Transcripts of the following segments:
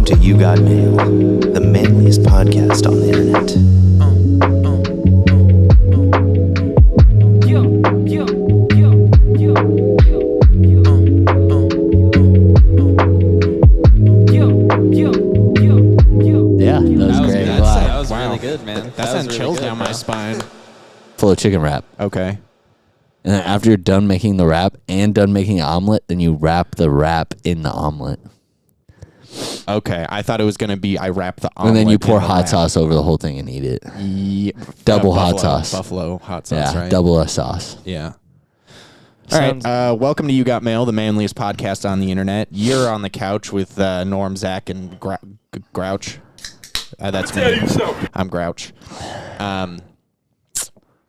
to You Got Mail, the manliest podcast on the internet. Yeah, that was great. That was really good, man. That sent chills down my spine. Full of chicken wrap. Okay. And then after you're done making the wrap and done making an omelet, then you wrap the wrap in the omelet. Okay. I thought it was going to be I wrap the omelet. And then you pour in the hot wrap. sauce over the whole thing and eat it. Yeah. Double hot Buffalo- sauce. Buffalo hot sauce, Yeah, right? double a sauce. Yeah. All right. Welcome to You Got Mail, the manliest podcast on the internet. You're on the couch with Norm, Zach, and Grouch. That's me. I'm Grouch.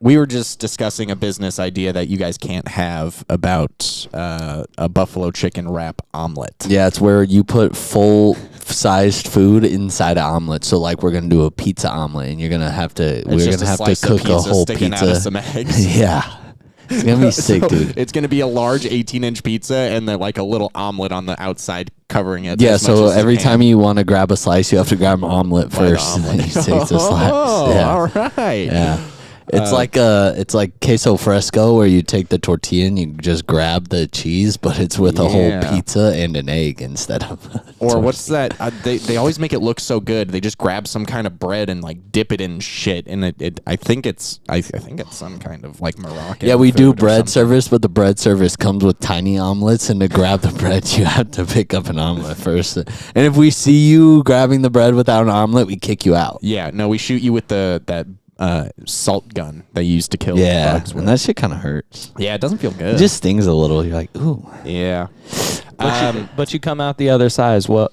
We were just discussing a business idea that you guys can't have about a buffalo chicken wrap omelet. Yeah, it's where you put full-sized food inside an omelet. So, like, we're gonna do a pizza omelet, and we're gonna have to cook a whole sticking pizza. out of some eggs. Yeah, it's gonna be sick, dude. It's gonna be a large 18-inch pizza and then like a little omelet on the outside covering it. Yeah, as much so as you every can. time you want to grab a slice, you have to grab an omelet Buy the first, and omelet. then you take the slice. Oh, Yeah. all right. Yeah. It's like queso fresco where you take the tortilla and you just grab the cheese, but it's with a whole pizza and an egg instead of Or what's that? They always make it look so good. They just grab some kind of bread and like dip it in shit, and I think it's some kind of like Moroccan. Yeah, we do food or bread something. service, but the bread service comes with tiny omelets, and to grab the bread, you have to pick up an omelet first. And if we see you grabbing the bread without an omelet, we kick you out. Yeah, no, we shoot you with that salt gun they used to kill bugs with. and that shit kind of hurts. Yeah, it doesn't feel good. It just stings a little. You're like, ooh. Yeah. But you come out the other side well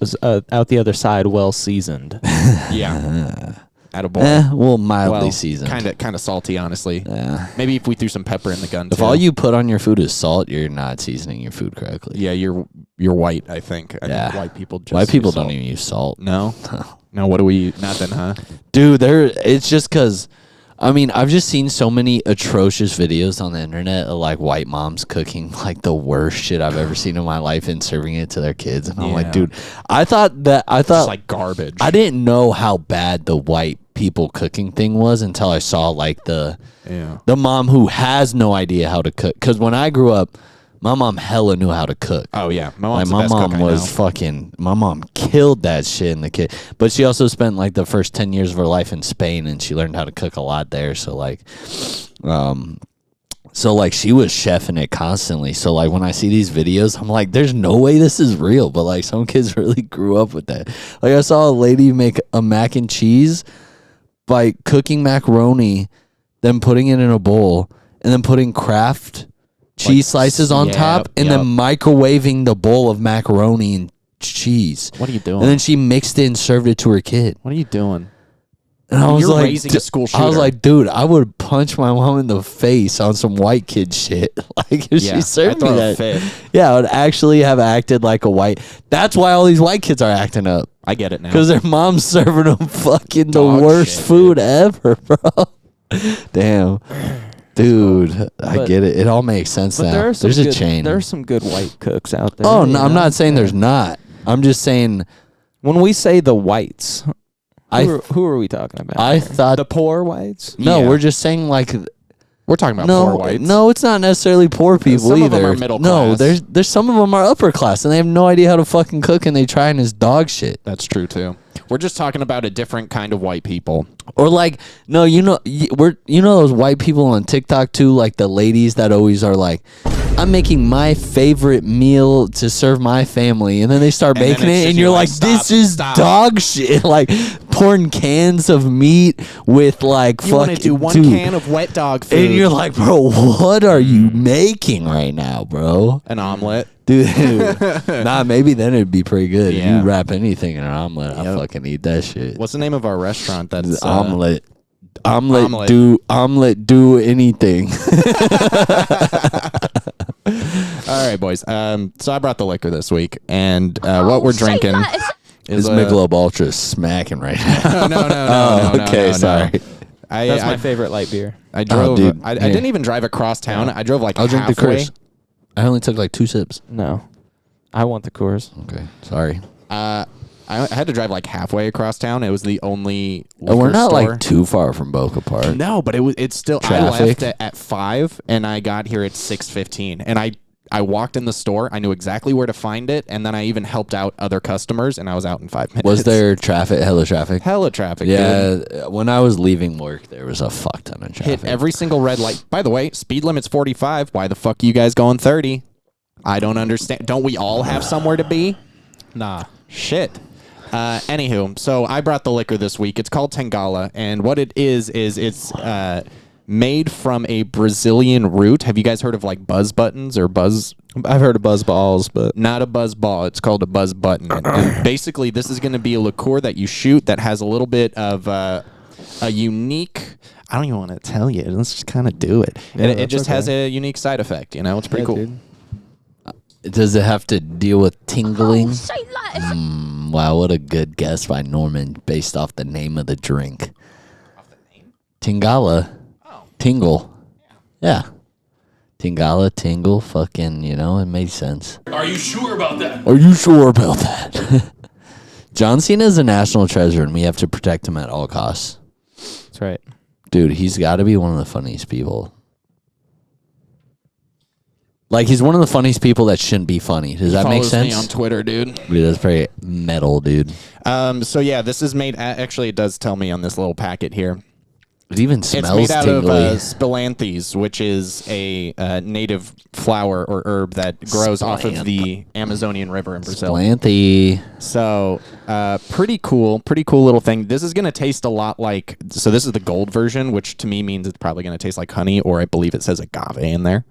seasoned. Yeah. Attaboy. Well, mildly seasoned. Kind of salty, honestly. Yeah. Maybe if we threw some pepper in the gun. If too. all you put on your food is salt, you're not seasoning your food correctly. Yeah, you're white. I think. I think white people just White people use don't salt. even use salt. No. No. What do we? Nothing, huh? Dude, it's just because, I mean, I've just seen so many atrocious videos on the internet of like white moms cooking like the worst shit I've ever seen in my life and serving it to their kids. And I'm like, dude, I thought It's like garbage. I didn't know how bad the white people cooking thing was until I saw like the mom who has no idea how to cook. Because when I grew up, my mom hella knew how to cook. Oh yeah, My mom was fucking. My mom killed that shit in the kid. But she also spent like the first 10 years of her life in Spain, and she learned how to cook a lot there. So like she was chefing it constantly. So like when I see these videos, I'm like, there's no way this is real. But like some kids really grew up with that. Like I saw a lady make a mac and cheese by cooking macaroni, then putting it in a bowl, and then putting Kraft cheese slices on top, and then microwaving the bowl of macaroni and cheese. What are you doing? And then she mixed it and served it to her kid. What are you doing? And I was You're like, raising a school I was shooter. like, dude, I would punch my mom in the face on some white kid shit. Like if she served me that. Fit. Yeah, I would actually have acted like a white. That's why all these white kids are acting up. I get it now. Because their mom's serving them fucking Dog the worst shit, food ever, bro. Damn. Dude, I get it. It all makes sense now. There's a chain. There are some good white cooks out there. Oh, no, I'm not saying there's not. I'm just saying. When we say the whites, who are we talking about? I thought. The poor whites? No, Yeah. we're just saying like. We're talking about No, poor whites. no, it's not necessarily poor people Some either. of them are middle no, class. there's some of them are upper class and they have no idea how to fucking cook and they try and it's dog shit. That's true too. We're just talking about a different kind of white people. Or like, no, you know those white people on TikTok too, like the ladies that always are like, I'm making my favorite meal to serve my family, and then they start And then making it's it, just and you're you're like, like, this stop, is stop. dog shit. Like pouring cans of meat with like You want to fucking do one dude. can of wet dog food And you're like, bro, what are you making right now, bro? an omelet. Dude, nah, maybe then it'd be pretty good. If Yeah. you wrap anything in an omelet, I Yep. fucking eat that shit. What's the name of our restaurant? That's Omelet. Omelet. Do anything. All right, boys. So I brought the liquor this week, and what we're drinking Is is Michelob Ultra smacking right now? no. Okay, sorry. That's my I favorite light beer. I drove. dude. I didn't even drive across town. I drove like I'll drink the halfway. Coors. I only took like 2 sips. No. I want the Coors. Okay, sorry. I had to drive like halfway across town. It was the only And we're not store. like too far from Boca Park. No, but it's still. Traffic. I left at 5 and I got here at 6:15, and I walked in the store. I knew exactly where to find it, and then I even helped out other customers, and I was out in 5 minutes. Was there traffic? Hella traffic. Hella traffic? Yeah, Dude. when I was leaving work, there was a fuck ton of traffic. Hit every single red light. By the way, speed limit's 45. Why the fuck are you guys going 30? I don't understand. Don't we all have somewhere to be? Nah. Shit. Anywho, so I brought the liquor this week. It's called Tingala, and what it is it's made from a Brazilian root. Have you guys heard of like buzz buttons or buzz? I've heard of buzz balls, but Not a buzz ball. It's called a buzz button. And basically, this is going to be a liqueur that you shoot that has a little bit of a unique. I don't even want to tell you. Let's just kind of do it. Yeah, And it just okay. has a unique side effect. You know, it's pretty cool. dude. Does it have to deal with tingling? Wow, what a good guess by Norman based off the name of the drink. Off the name? Tingala. Oh. Tingle. Yeah. Tingala, tingle, fucking, it made sense. Are you sure about that? Are you sure about that? John Cena is a national treasure, and we have to protect him at all costs. That's right. Dude, he's got to be one of the funniest people. Like, he's one of the funniest people that shouldn't be funny. Does that make Follows sense? me on Twitter, dude. Dude, that's very metal, dude. So yeah, this is made. Actually, it does tell me on this little packet here. It even It's smells made out tingly. of spilanthes, which is a native flower or herb that grows off of the Amazonian River in Brazil. Spilanthy. So, pretty cool little thing. This is going to taste a lot like, so this is the gold version, which to me means it's probably going to taste like honey, or I believe it says agave in there.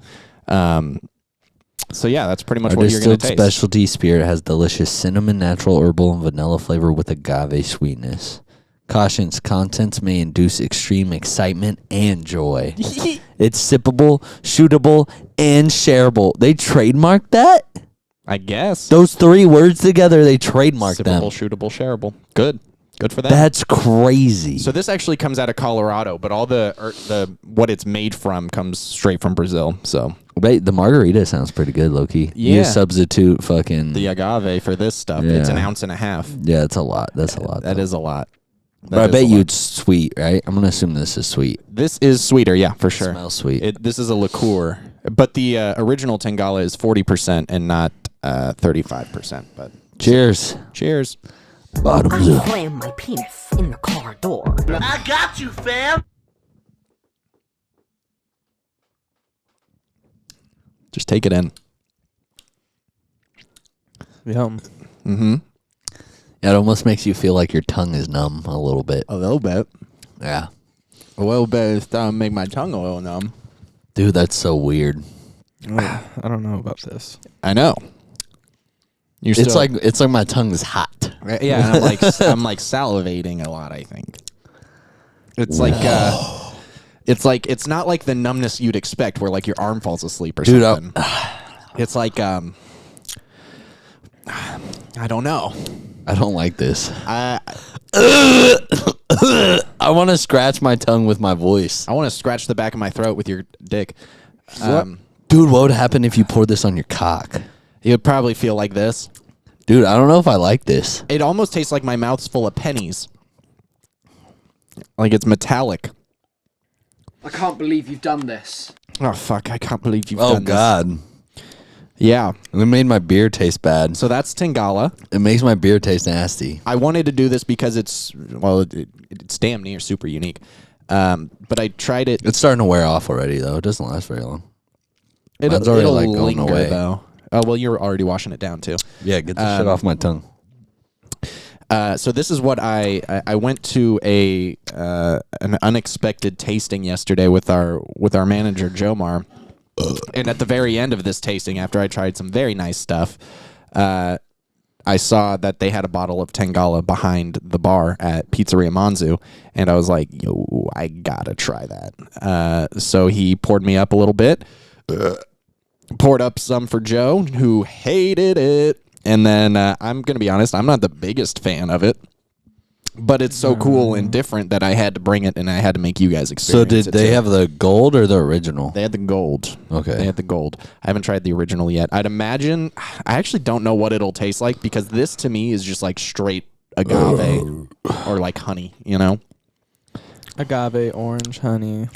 So yeah, that's pretty much Our what you're going distilled to taste. specialty spirit has delicious cinnamon, natural herbal, and vanilla flavor with agave sweetness. Cautions, contents may induce extreme excitement and joy. It's sippable, shootable, and shareable. They trademarked that? I guess. Those 3 words together, they trademarked them. Sippable, shootable, shareable. Good for that. That's crazy. So this actually comes out of Colorado, but all the what it's made from comes straight from Brazil. So Wait, the margarita sounds pretty good, Loki. Yeah. You substitute fucking... the agave for this stuff, it's an ounce and a half. Yeah, it's a lot. That's a lot. That though. is a lot. But I bet you it's sweet, right? I'm going to assume this is sweet. This is sweeter, yeah, for sure. Smells sweet. This is a liqueur, but the original Tingala is 40% and not 35%. But Cheers. cheers. Bottoms up. Slam my penis in the car door. I got you, fam. Just take it in. Yum. Mm-hmm. It almost makes you feel like your tongue is numb a little bit. A little bit. Yeah. A little bit is starting to make my tongue a little numb. Dude, that's so weird. I don't know about this. I know. It's like my tongue is hot. Yeah, and I'm like salivating a lot, I think. It's like it's not like the numbness you'd expect where like your arm falls asleep or something. It's like I don't know. I don't like this. I want to scratch my tongue with my voice. want to scratch the back of my throat with your dick. Dude, what would happen if you poured this on your cock? You'd probably feel like this. Dude, I don't know if I like this. It almost tastes like my mouth's full of pennies. Like it's metallic. I can't believe you've done this. Oh fuck! I can't believe you've Oh, done this. God. Yeah. It made my beer taste bad. So that's Tingala. It makes my beer taste nasty. I wanted to do this because it's damn near super unique. But I tried it. It's starting to wear off already, though. It doesn't last very long. It'll Mine's already, like, going linger away. though. Oh well, you're already washing it down too. Yeah, get the shit off my tongue. So this is what I went to an unexpected tasting yesterday with our manager Jomar, and at the very end of this tasting, after I tried some very nice stuff, I saw that they had a bottle of Tingala behind the bar at Pizzeria Manzu, and I was like, yo, I gotta try that. So he poured me up a little bit, poured up some for Joe, who hated it. And then I'm going to be honest, I'm not the biggest fan of it, but it's so cool and different that I had to bring it and I had to make you guys experience So did it they too. have the gold or the original? They had the gold. Okay. They had the gold. I haven't tried the original yet. I'd imagine, I actually don't know what it'll taste like because this to me is just like straight agave or like honey, you know? Agave, orange, honey,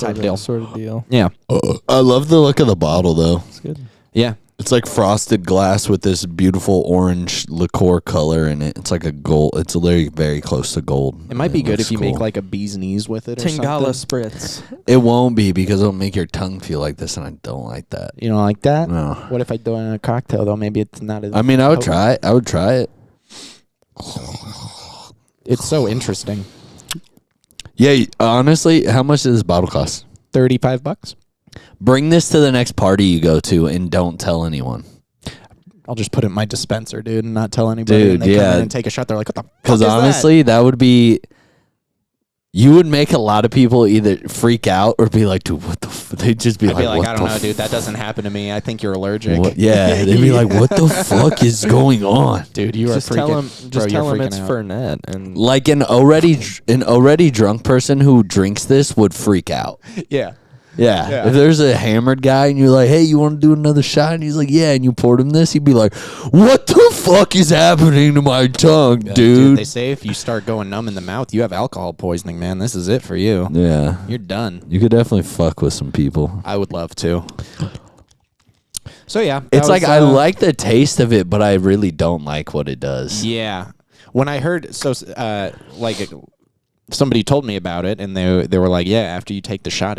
Type deal. sort of deal. Yeah. I love the look of the bottle, though. It's good. Yeah. It's like frosted glass with this beautiful orange liqueur color in it. It's like a gold. It's literally very close to gold. It might be good looks if you make cool. like a bee's knees with it or Tingala something. spritz. It won't be because it'll make your tongue feel like this, and I don't like that. You don't like that? No. What if I do it in a cocktail, though? Maybe it's not as... I mean, I would potent. try it. I would try it. It's so interesting. Yeah, honestly, how much does this bottle cost? $35? Bring this to the next party you go to and don't tell anyone. I'll just put it in my dispenser, dude, and not tell anybody. Dude, and they come yeah. in and take a shot. They're like, what the fuck Because is honestly, that would be... You would make a lot of people either freak out or be like, dude, what the they'd just be that? I'd be like, what I don't the know, dude. That doesn't happen to me. I think you're allergic. What? Yeah, they'd be like, what the fuck is going on? Dude, you are Just freaking... tell him. bro, Just you're tell him freaking it's out. Fernet, and Like an already drunk person who drinks this would freak out. Yeah. Yeah. Yeah. If there's a hammered guy and you're like, hey, you want to do another shot? And he's like, yeah. And you poured him this, he'd be like, what the fuck is happening to my tongue, dude? They say if you start going numb in the mouth, you have alcohol poisoning, man. This is it for you. Yeah. You're done. You could definitely fuck with some people. I would love to. So, yeah. It's that like was, I like the taste of it, but I really don't like what it does. Yeah. When I heard... like... Somebody told me about it, and they were like, yeah, after you take the shot,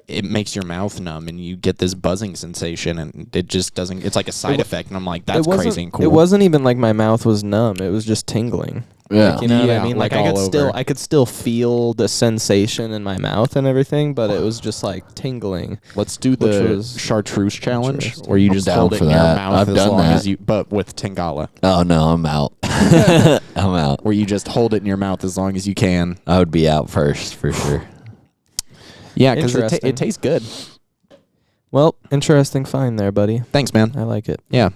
it makes your mouth numb and you get this buzzing sensation, and it just doesn't... It's like a side effect, and I'm like, that's crazy and cool. It wasn't even like my mouth was numb. It was just tingling. Yeah. Like, you know what Yeah, I mean? like I all over. could still feel the sensation in my mouth and everything, but it was just like tingling. Let's do Which the was chartreuse challenge, interesting. where you I'm just down hold it for in your that. mouth I've as done long that. as you... But with Tingala, Oh, no, I'm out. I'm out. where you just hold it in your mouth as long as you can. I would be out first for sure. Yeah, because Interesting. it tastes good. Well, interesting find there, buddy. Thanks, man. I like it. Yeah,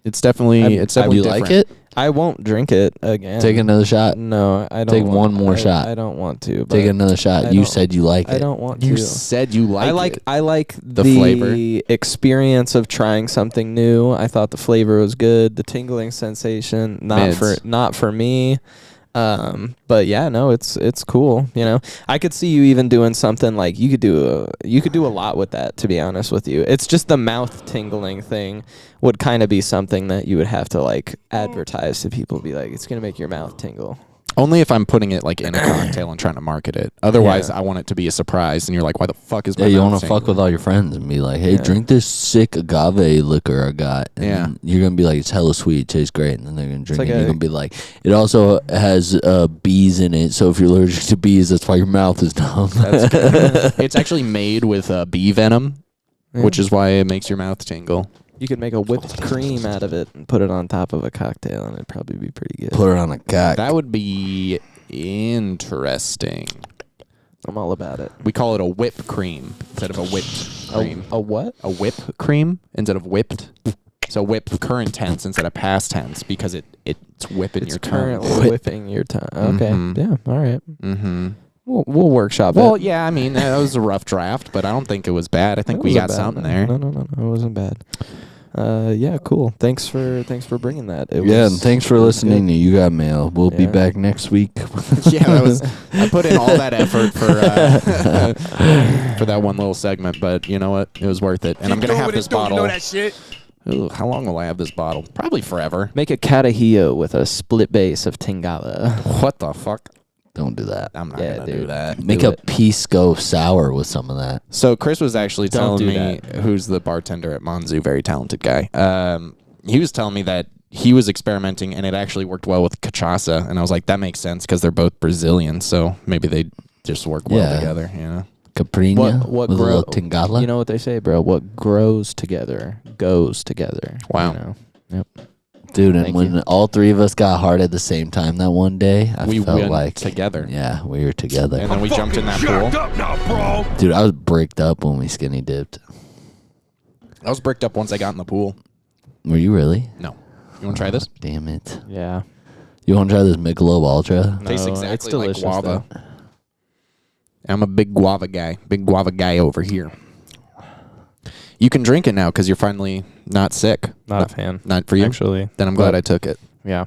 it's definitely I'm- it's definitely You different. like it? I won't drink it again. Take another shot. No, I don't. Take want- one more I- shot. I don't want to. Take but another shot. I You don't- said you like it. I don't want You to. said you like it. I like The the flavor. experience of trying something new. I thought the flavor was good. The tingling sensation, not for me. But yeah, no, it's cool. You know, I could see you even doing something like you could do a lot with that. To be honest with you, it's just the mouth tingling thing would kind of be something that you would have to like advertise to people. Be like, it's gonna make your mouth tingle. Only if I'm putting it like in a cocktail and trying to market it. Otherwise, Yeah. I want it to be a surprise, and you're like, why the fuck is my Yeah, you mouth want to fuck tingling? with all your friends and be like, hey, Yeah. drink this sick agave liquor I got. And Yeah. then you're going to be like, it's hella sweet. It tastes great. And then they're going to drink like it. And you're a- going to be like, it also has bees in it. So if you're allergic to bees, that's why your mouth is numb. It's actually made with bee venom, which is why it makes your mouth tingle. You could make a whipped cream out of it and put it on top of a cocktail, and it'd probably be pretty good. Put it on a cock. That would be interesting. I'm all about it. We call it a whip cream instead of a whipped cream. A what? A whip cream instead of whipped. So whip current tense instead of past tense because it's whipping It's your tongue. currently whipping your tongue. Okay. Mhm. Yeah. All right. Mm-hmm. We'll workshop Well, it. yeah, I mean, that was a rough draft, but I don't think it was bad. I think we got something there. No, it wasn't bad. Yeah, cool. Thanks for bringing that. Yeah, and thanks for listening to You Got Mail. We'll be Yeah. back next week. Yeah, that was. I put in all that effort for for that one little segment, but you know what? It was worth it. And I'm gonna have this bottle. Ooh, how long will I have this bottle? Probably forever. Make a Catahio with a split base of Tingala. What the fuck? Don't do that. I'm not Yeah, gonna do dude. that. Make Do a it. pisco sour with some of that. So Chris was actually Don't telling do me, who's the bartender at Monzu, very talented guy. He was telling me that he was experimenting and it actually worked well with cachaça, and I was like, that makes sense because they're both Brazilian, so maybe they just work well Yeah. together. You know? Caprina What with a little tingala. You know what they say, bro? What grows together goes together. Wow. You know? Yep. Dude, and Thank when you. all three of us got hard at the same time that one day, I We felt went like together. Yeah, we were together. And then we jumped in that pool. Dude, I was bricked up when we skinny dipped. I was bricked up once I got in the pool. Were you really? No. You want to try this? Damn it. Yeah. You want to try this Michelob Ultra? Tastes No, exactly it's like delicious, guava. though. I'm a big guava guy over here. You can drink it now because you're finally not sick. Not a fan. Not for you? Actually. Then I'm glad I took it. Yeah.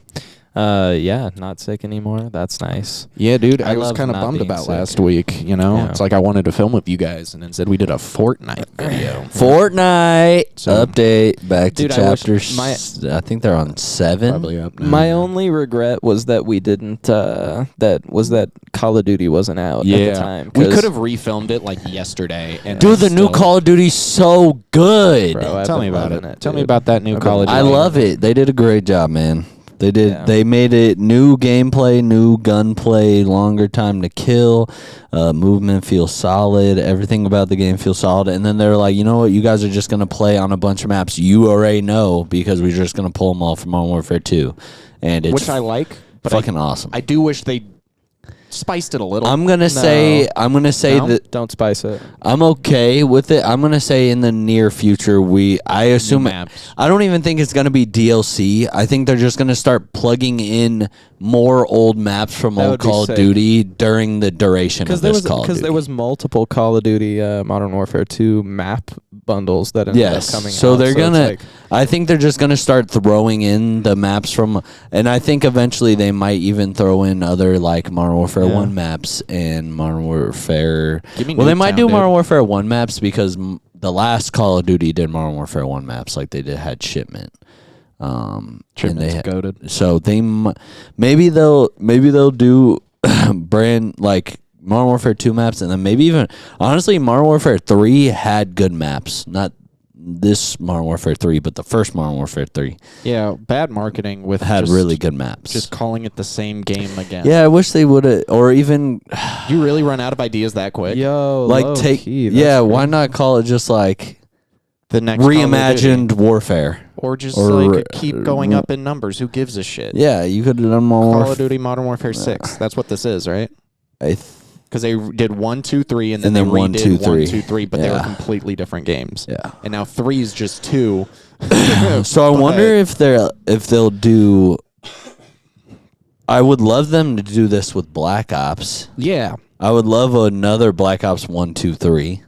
Yeah, not sick anymore. That's nice. Yeah, dude, I was love kind of not bummed being about sick. last week, you know? Yeah. It's like I wanted to film with you guys, and instead we did a Fortnite video. Fortnite So- update back to Dude, I wish chapter. I think they're on 7. Probably up now. My only regret was that we didn't. That Call of Duty wasn't out at the time. We 'cause- could have refilmed it like yesterday. And Dude, the new still- Call of Duty's so good. Bro, I've Tell been me about loving it. Tell me dude. about that new I've Call of been Duty. I love it. They did a great job, man. They did. Yeah. They made it new gameplay, new gunplay, longer time to kill. Movement feels solid. Everything about the game feels solid. And then they're like, you know what? You guys are just gonna play on a bunch of maps you already know because we're just gonna pull them all from Modern Warfare 2, and it's Which I like, but fucking awesome. I do wish they spiced it a little. I'm gonna say No? that Don't spice it. I'm okay with it. I'm gonna say in the near future, I assume maps. I don't even think it's gonna be DLC. I think they're just gonna start plugging in more old maps from That old would be Call of sick. Duty during the duration of this Call of Duty. there was multiple Call of Duty Modern Warfare 2 map bundles that ended up coming so out. they're it's gonna. like- I think they're just gonna start throwing in the maps from, and I think eventually they might even throw in other like Modern Warfare 1 maps and Modern Warfare. Give me Well, they might do Nuketown, Modern dude. Warfare 1 maps because the last Call of Duty did Modern Warfare 1 maps, like they had Shipment. And Shipment's they goated. So they maybe they'll do brand like Modern Warfare 2 maps, and then maybe even honestly Modern Warfare 3 had good maps. Not this Modern Warfare 3, but the first Modern Warfare 3 Yeah, bad marketing with had just, really good maps. just calling it the same game again. Yeah, I wish they would have, or even You really run out of ideas that quick? Yo, like low take key, that's yeah. Why crazy. not call it just like The next Call of Duty. reimagined warfare? Or just Or, like keep going up in numbers. Who gives a shit? Yeah, you could have done more. Call of Duty Modern Warfare 6. That's what this is, right? Because they did 1, 2, 3, and then And then they 1, redid 2, 1, 3. 2, 3, but they were Yeah. completely different games. Yeah. And now 3 is just 2. So I wonder if they'll do. I would love them to do this with Black Ops. Yeah. I would love another Black Ops 1, 2, 3,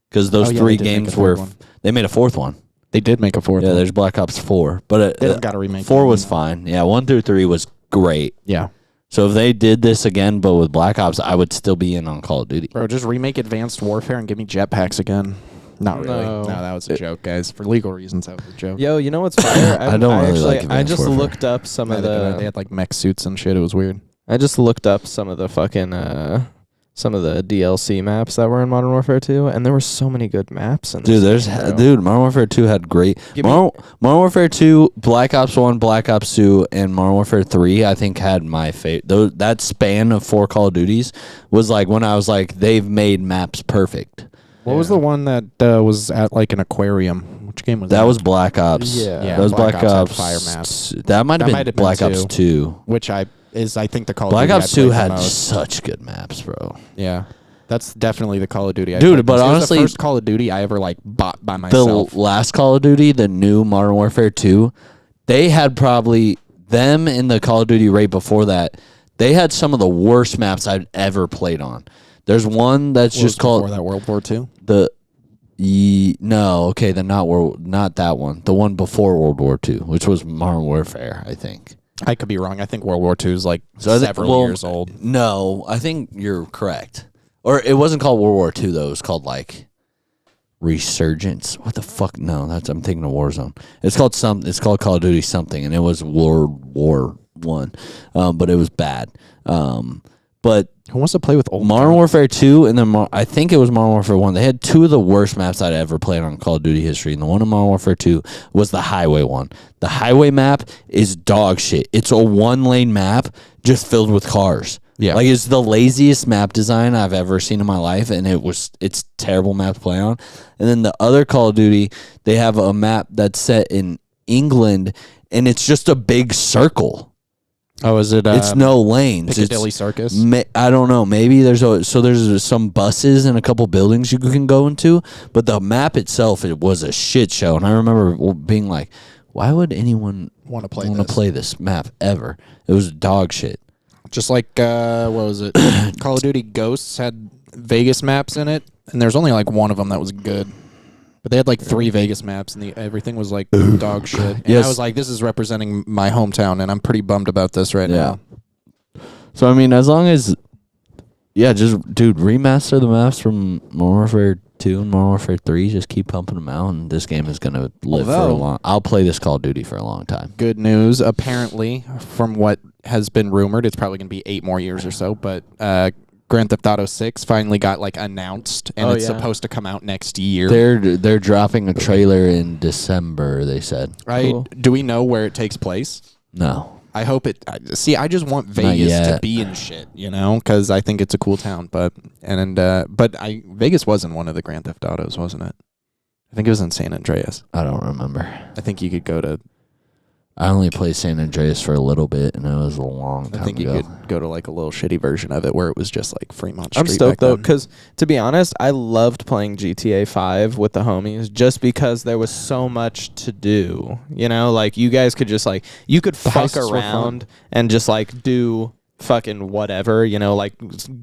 because those Oh, yeah, three they did make games a third were. one. They made a fourth one. They did make a fourth Yeah, one. there's Black Ops 4, but They don't gotta remake 4 it. was fine. Yeah, 1 through 3 was great. Yeah. So if they did this again, but with Black Ops, I would still be in on Call of Duty. Bro, just remake Advanced Warfare and give me jetpacks again. Not really. No. No, that was a joke, guys. For legal reasons, that was a joke. Yo, you know what's fire? I don't really like I Advanced just Warfare. looked up some Yeah, of they had like mech suits and shit. It was weird. I just looked up some of the fucking some of the DLC maps that were in Modern Warfare 2, and there were so many good maps. In Dude, this game, bro. Modern Warfare 2 had great. Give me- Modern Warfare 2, Black Ops 1, Black Ops 2, and Modern Warfare 3, I think had my favorite. That span of 4 Call of Duties was like when I was like, they've made maps perfect. What was the one that was at like an aquarium? Which game was that? That was Black Ops. Yeah. Yeah, that was Black Black Ops had Ops. fire maps. That might That have might been have been Black Ops 2. Which I think the Call of Black Duty Ops I 2 played the had most. such good maps, bro. Yeah. That's definitely the Call of Duty I Dude, played but most. It was honestly- the first Call of Duty I ever like bought by The myself. last Call of Duty, the new Modern Warfare 2, they had probably them in the Call of Duty right before that. They had some of the worst maps I've ever played on. There's one that's What was just called before that World War II. not that one. The one before World War II, which was Modern Warfare, I think. I could be wrong. I think World War II is like So I think- several well, years old. No, I think you're correct. Or it wasn't called World War II though. It was called like Resurgence. What the fuck? No, I'm thinking of Warzone. It's called Call of Duty something, and it was World War One, but it was bad. But Who wants to play with old Modern guns? Warfare 2 and then I think it was Modern Warfare 1. They had two of the worst maps I'd ever played on Call of Duty history. And the one in Modern Warfare 2 was the highway one. The highway map is dog shit. It's a 1-lane map just filled with cars. Yeah. Like it's the laziest map design I've ever seen in my life, and it's terrible map to play on. And then the other Call of Duty, they have a map that's set in England and it's just a big circle. Oh, is it? It's no lanes. Piccadilly Circus. I don't know. Maybe there's some buses and a couple buildings you can go into, but the map itself, it was a shit show. And I remember being like, "Why would anyone Want to want to play this map ever?" It was dog shit. Just like what was it? Call of Duty Ghosts had Vegas maps in it, and there's only like one of them that was good. But they had like 3 Vegas maps, and everything was like dog shit. And Yes. I was like, this is representing my hometown, and I'm pretty bummed about this right now. So I mean, as long as just dude, remaster the maps from Modern Warfare 2 and Modern Warfare 3. Just keep pumping them out, and this game is gonna live for a long. I'll play this Call of Duty for a long time. Good news, apparently, from what has been rumored, it's probably gonna be 8 more years or so. But Grand Theft Auto 6 finally got like announced, and it's supposed to come out next year. They're dropping a trailer in December. They said. Cool. Do we know where it takes place? No. I hope it. See, I just want Vegas to be in shit, because I think it's a cool town. But Vegas wasn't one of the Grand Theft Autos, wasn't it? I think it was in San Andreas. I don't remember. I think you could go to. I only played San Andreas for a little bit, and it was a long time I think ago. you could go to like a little shitty version of it where it was just like Fremont Street. I'm stoked back though, then. because to be honest, I loved playing GTA 5 with the homies just because there was so much to do. Like you guys could just like you could fuck heists were around and just like do fucking whatever. Like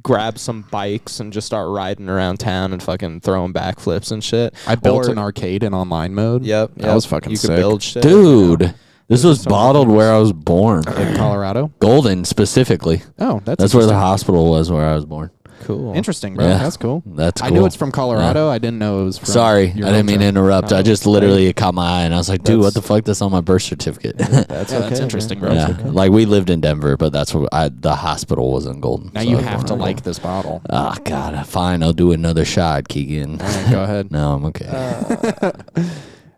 grab some bikes and just start riding around town and fucking throwing backflips and shit. I built an arcade in online mode. Yep, that was fucking you sick. could build shit, Dude, this was so bottled nice. where I was born. In Colorado. Golden specifically. Oh, That's where the hospital was where I was born. Cool. Interesting, bro. Yeah. That's cool. That's I cool. knew it's from Colorado. I didn't know it was from. Sorry, I your didn't mean to hometown. interrupt. I just literally it caught my eye, and I was like, dude, what That's- the fuck? That's on my birth certificate. That's That's interesting, bro. Yeah, like we lived in Denver, but that's where the hospital was in Golden. Now so you I was have born to in like Golden. this bottle. Ah, God, fine. I'll do another shot, Keegan. All right, go ahead. No, I'm okay.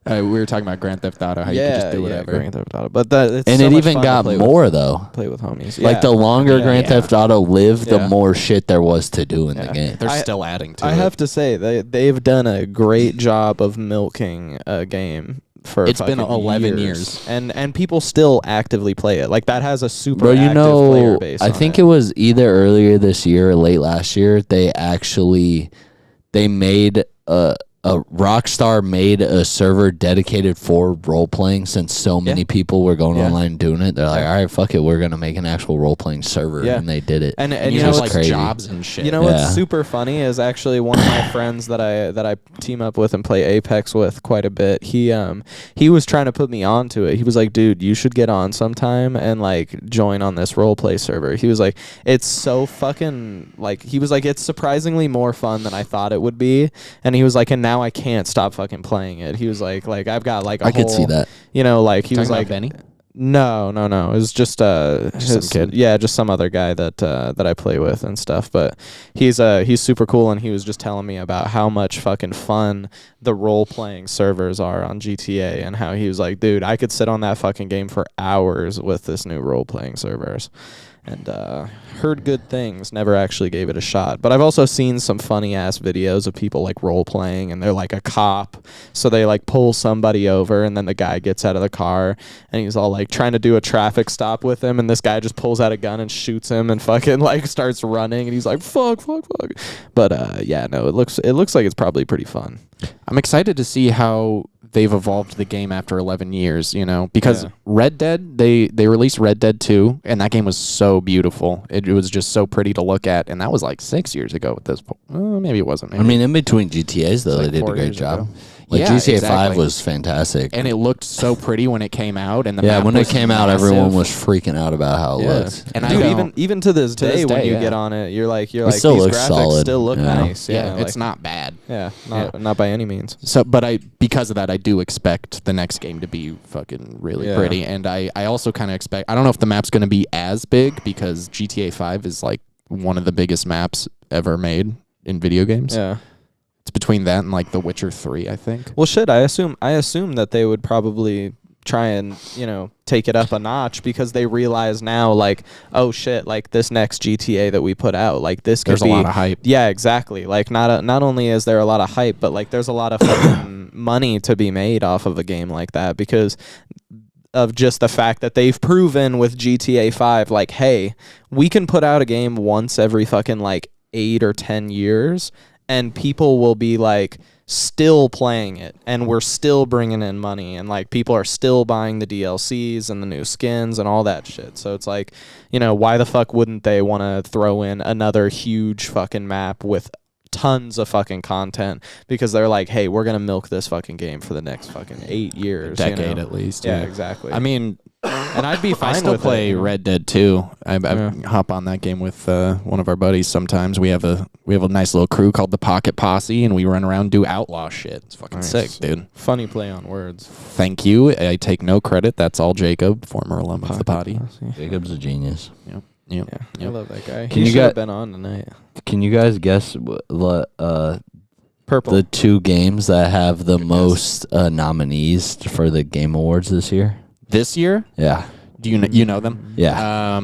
We were talking about Grand Theft Auto, how you could just do whatever. Grand Theft Auto. But it's And so it much even fun to got play more with, though. play with homies. Like the longer Grand Theft Auto lived, the Yeah. more shit there was to do in the game. They're I- still adding to I it. have to say they've done a great job of milking a game for It's been fucking 11 years. and people still actively play it. Like that has a super Bro, you active player know, base. I on think it was either earlier this year or late last year. They made a Rockstar made a server dedicated for role playing since so many people were going online and doing it. They're like, all right, fuck it, we're gonna make an actual role playing server, Yeah. and they did it. And you you know know like what's jobs and shit. You know Yeah. what's super funny is actually one of my friends that I team up with and play Apex with quite a bit. He was trying to put me onto it. He was like, dude, you should get on sometime and like join on this role play server. He was like, it's so fucking like he was like, it's surprisingly more fun than I thought it would be. And he was like, and now I can't stop fucking playing it. He was like I've got like I could see that. Like he was Talking about like Benny? No. It was just some kid. Yeah, just some other guy that I play with and stuff. But he's super cool, and he was just telling me about how much fucking fun the role playing servers are on GTA, and how he was like, dude, I could sit on that fucking game for hours with this new role playing servers. And heard good things, never actually gave it a shot. But I've also seen some funny ass videos of people like role playing, and they're like a cop, so they like pull somebody over, and then the guy gets out of the car, and he's all like trying to do a traffic stop with him, and this guy just pulls out a gun and shoots him, and fucking like starts running, and he's like fuck. But it looks like it's probably pretty fun. I'm excited to see how they've evolved the game after 11 years, because Red Dead, they released Red Dead 2, and that game was so beautiful. It was just so pretty to look at, and that was like 6 years ago at this point. Maybe it wasn't. I mean, in between GTAs though, like they did a 4 great years job. ago. Like Yeah, GTA 5 exactly. was fantastic. And it looked so pretty when it came out, and the yeah, map when it was came out, massive. everyone was freaking out about how it looked. And Dude, I don't- even to this day, when you yeah. get on it, you're like still these looks graphics solid. still look Yeah. nice. yeah, like, it's not bad. Yeah, not by any means. So, but because of that, I do expect the next game to be fucking really pretty, and I also kind of expect. I don't know if the map's going to be as big because GTA 5 is like one of the biggest maps ever made in video games. Yeah. It's between that and like The Witcher 3, I think. Well, shit. I assume that they would probably try and take it up a notch because they realize now, like, oh shit, like this next GTA that we put out, like this could There's be a lot of hype. Yeah, exactly. Like not only is there a lot of hype, but like there's a lot of fucking money to be made off of a game like that because of just the fact that they've proven with GTA 5, like, hey, we can put out a game once every fucking like 8 or 10 years, and people will be like still playing it, and we're still bringing in money, and like people are still buying the DLCs and the new skins and all that shit. So it's like, why the fuck wouldn't they want to throw in another huge fucking map with tons of fucking content because they're like, hey, we're gonna milk this fucking game for the next fucking 8 years, decade at least. Yeah, exactly. I mean, and I'd be fine I still with play it. Red Dead 2. I hop on that game with one of our buddies sometimes. We have a nice little crew called the Pocket Posse, and we run around and do outlaw shit. It's fucking sick, dude. Funny play on words. Thank you. I take no credit. That's all Jacob, former alum of the potty. Jacob's a genius. Yep. Yeah, I love that guy. Can He you should have got- been on tonight. Can you guys guess what Purple. the 2 games that have the most nominees for the Game Awards this year? This year? Yeah. Do you know them? Yeah.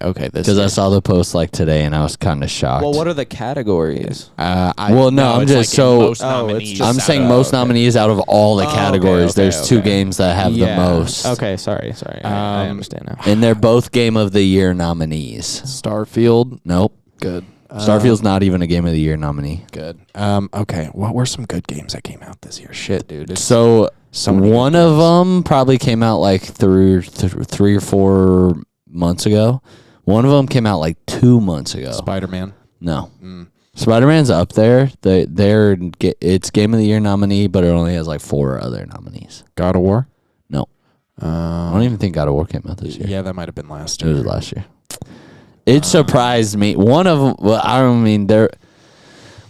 Okay. This Because I year. saw the post like today and I was kind of shocked. Well, what are the categories? I'm it's just like in so- most Oh, it's nominees just I'm out saying of- most nominees out of all the Oh, categories. okay, There's 2 okay. games that have the most. Okay, sorry. I understand now. And they're both Game of the Year nominees. Starfield. Nope. Good. Starfield's not even a Game of the Year nominee. Good. Okay. What were some good games that came out this year? Shit, dude. It's So many good one of games. them probably came out like 3 or 4 months ago. One of them came out like 2 months ago. Spider-Man. No. Spider-Man's up there. It's Game of the Year nominee, but it only has like 4 other nominees. God of War. No. I don't even think God of War came out this year. Yeah, that might have been last It year. was last year. It surprised me. One of them,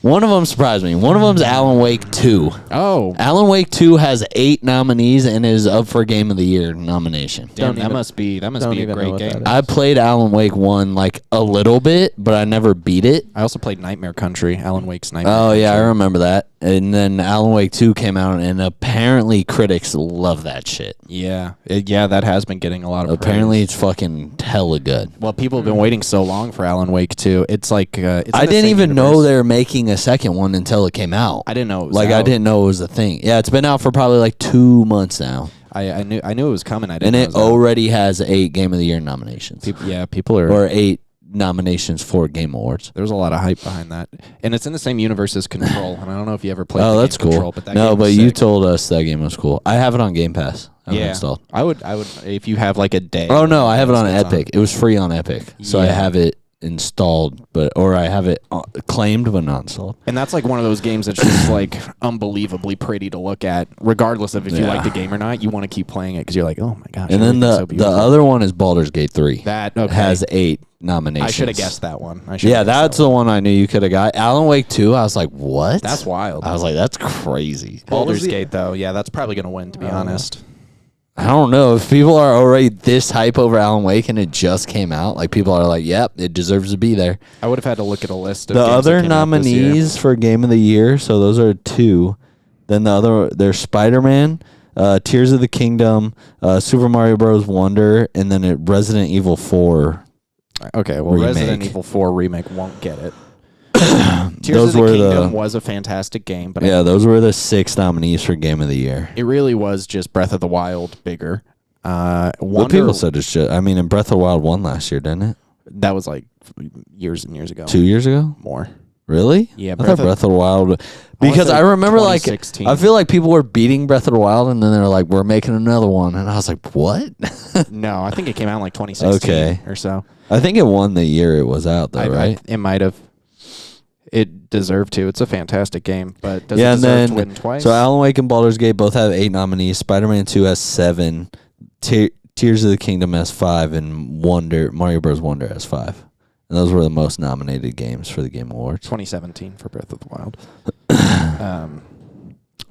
one of them surprised me. One of them's Alan Wake 2. Oh, Alan Wake 2 has 8 nominees and is up for Game of the Year nomination. damn! Don't That must be don't a even know great what game. that is. I played Alan Wake 1 like a little bit, but I never beat it. I also played Nightmare Country. Alan Wake's Nightmare. Oh, yeah, I Country. remember that. And then Alan Wake 2 came out, and apparently critics love that shit. Yeah, that has been getting a lot of. Apparently praise. it's fucking hella good. Well, people have been waiting so long for Alan Wake 2. It's like it's in I the didn't same even know universe. they were making a second one until it came out. I didn't know it was Like, I out. didn't know it was a thing. Yeah, it's been out for probably like 2 months now. I knew it was coming. I didn't. And know it it was out. already has 8 Game of the Year nominations. People are. Or 8 nominations for Game Awards. There's a lot of hype behind that, and it's in the same universe as Control. And I don't know if you ever played. Oh, the that's game cool. Control, but that No, game but was you sick. told us that game was cool. I have it on Game Pass. I have it Yeah, installed. I would if you have like a day. Oh no, I have it on It's Epic. It was free on Epic, so I Yeah. have it installed, or I have it claimed but not installed. And that's like one of those games that's just like unbelievably pretty to look at, regardless of if you Yeah. like the game or not. You want to keep playing it because you're like, oh my gosh. And then everything's so the beautiful. other one is Baldur's Gate 3. that okay. has 8 nominations. I should have guessed that one. Yeah, that's the one I knew you could have got. Alan Wake 2, I was like, what? That's wild. I was like, that's crazy. Baldur's Gate though. Yeah, that's probably gonna win. To be honest. I don't know. If people are already this hype over Alan Wake and it just came out, like people are like, yep, it deserves to be there. I would have had to look at a list of The games that other came out this year. nominees for Game of the Year, so those are 2. Then there's Spider-Man, Tears of the Kingdom, Super Mario Bros. Wonder, and then Resident Evil 4. Okay, well, remake. Resident Evil 4 remake won't get it. Tears Those of the were Kingdom the- was a fantastic game, but Yeah, those were the 6 nominees for Game of the Year. it really was just Breath of the Wild bigger. But Wonder, people said it's just, I mean, and Breath of the Wild won last year, didn't it? that was like years and years ago. 2 years ago? More. Really? Yeah, I thought Breath of the Wild. Because say I remember, like, 2016. I feel like people were beating Breath of the Wild, and then they were like, we're making another one. And I was like, what? No, I think it came out in like 2016 Okay. or so. I think it won the year it was out, though, right? It might have. It deserved to. It's a fantastic game, but does Yeah, it and deserve to then win twice? so Alan Wake and Baldur's Gate both have 8 nominees. Spider-Man 2 has 7. Tears of the Kingdom has 5, and Mario Bros. Wonder has 5. And those were the most nominated games for the Game Awards. 2017 for Breath of the Wild.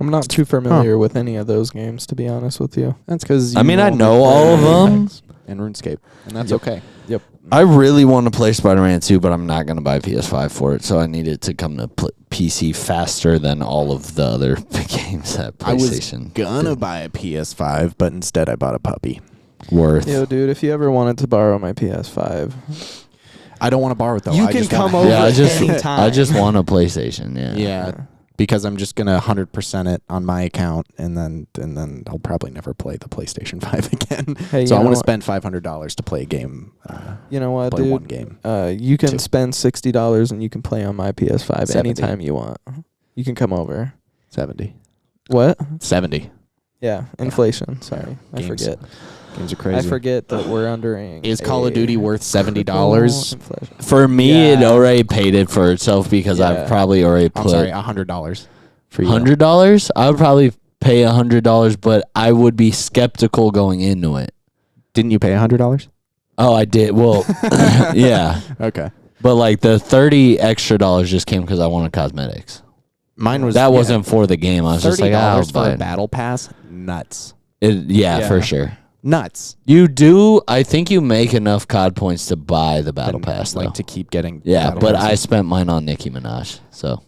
I'm not too familiar with any of those games, to be honest with you. That's because I mean, I know all of them. and RuneScape, and that's Yep. okay. Yep. I really want to play Spider-Man 2, but I'm not going to buy PS5 for it, so I need it to come to PC faster than all of the other games that I was PlayStation gonna did. buy a PS5, but instead I bought a puppy. Worth. Yo, dude, if you ever wanted to borrow my PS5, I don't want to borrow it though. You I can just come wanna- over Yeah, anytime. I just want a PlayStation, yeah. Yeah, because I'm just gonna 100% it on my account, and then I'll probably never play the PlayStation 5 again. Hey, so you I know want to what? spend $500 to play a game. You know what, Play dude? one game. You can 2. spend $60 and you can play on my PS5 $70. anytime you want. You can come over. 70. What? 70. Yeah, inflation. Sorry, I Games. forget. Games are crazy. I forget that we're entering. Is Call of Duty worth $70? For me, Yeah. it already paid it for itself because I've probably already put. I'm sorry, $100 for you. $100? I would probably pay $100, but I would be skeptical going into it. Didn't you pay $100? Oh, I did. Well, yeah. Okay. But like the $30 extra just came because I wanted cosmetics. Mine was That wasn't for the game. I was just like, I'll $30 buy for a it. battle pass. Nuts. Yeah, for sure. Nuts. You do. I think you make enough COD points to buy the battle pass, though. Like to keep getting. Yeah, battle but passes. I spent mine on Nicki Minaj, so.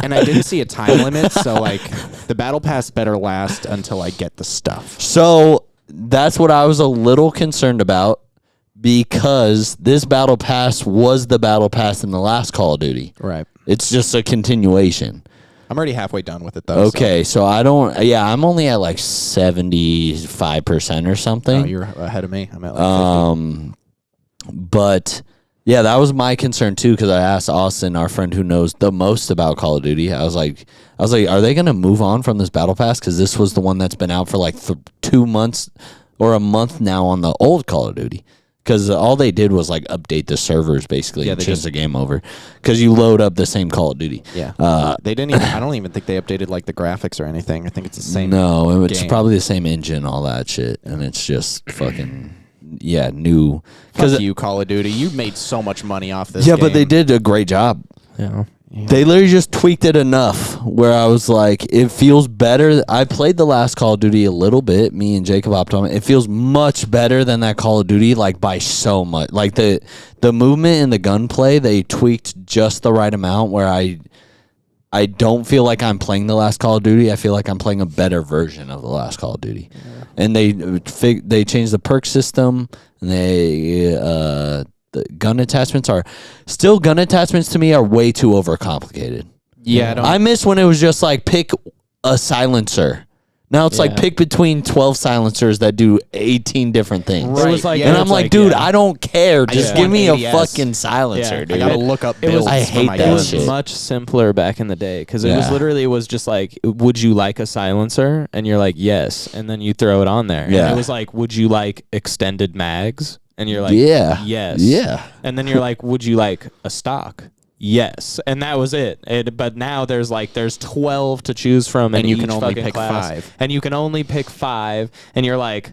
And I didn't see a time limit, so like the battle pass better last until I get the stuff. So that's what I was a little concerned about because this battle pass was the battle pass in the last Call of Duty. Right. It's just a continuation. I'm already halfway done with it though. Okay, so I don't. Yeah, I'm only at like 75% or something. Oh, you're ahead of me. I'm at like 50. But yeah, that was my concern too because I asked Austin, our friend who knows the most about Call of Duty. I was like, are they gonna move on from this battle pass? Because this was the one that's been out for like 2 months or a month now on the old Call of Duty. Because all they did was like update the servers basically and change the game over. Because you load up the same Call of Duty. Yeah. They didn't even. I don't even think they updated like the graphics or anything. I think it's the same. No, it's game. probably the same engine, all that shit, and it's just fucking new. Fuck you, Call of Duty. You made so much money off this. Yeah, game. but they did a great job. Yeah. They literally just tweaked it enough where I was like, it feels better. I played the last Call of Duty a little bit. Me and Jacob hopped on it. It feels much better than that Call of Duty, like by so much. Like the movement and the gunplay, they tweaked just the right amount where I don't feel like I'm playing the last Call of Duty. I feel like I'm playing a better version of the last Call of Duty. Yeah. And they changed the perk system and the gun attachments are still gun attachments to me are way too overcomplicated. Yeah, I miss when it was just like pick a silencer. Now it's like pick between 12 silencers that do 18 different things. Right. It was like, and I'm like, dude, I don't care. Just give me a ADS. fucking silencer, dude. I gotta look up builds. I for hate my that It gun. was shit. much simpler back in the day because it was Yeah. literally just like, would you like a silencer? And you're like, yes, and then you throw it on there. Yeah. And it was like, would you like extended mags? And you're like, Yeah. yes, Yeah. And then you're like, would you like a stock? Yes, and that was it. But now there's 12 to choose from, And in you can each only fucking pick class. 5. And you can only pick 5, and you're like,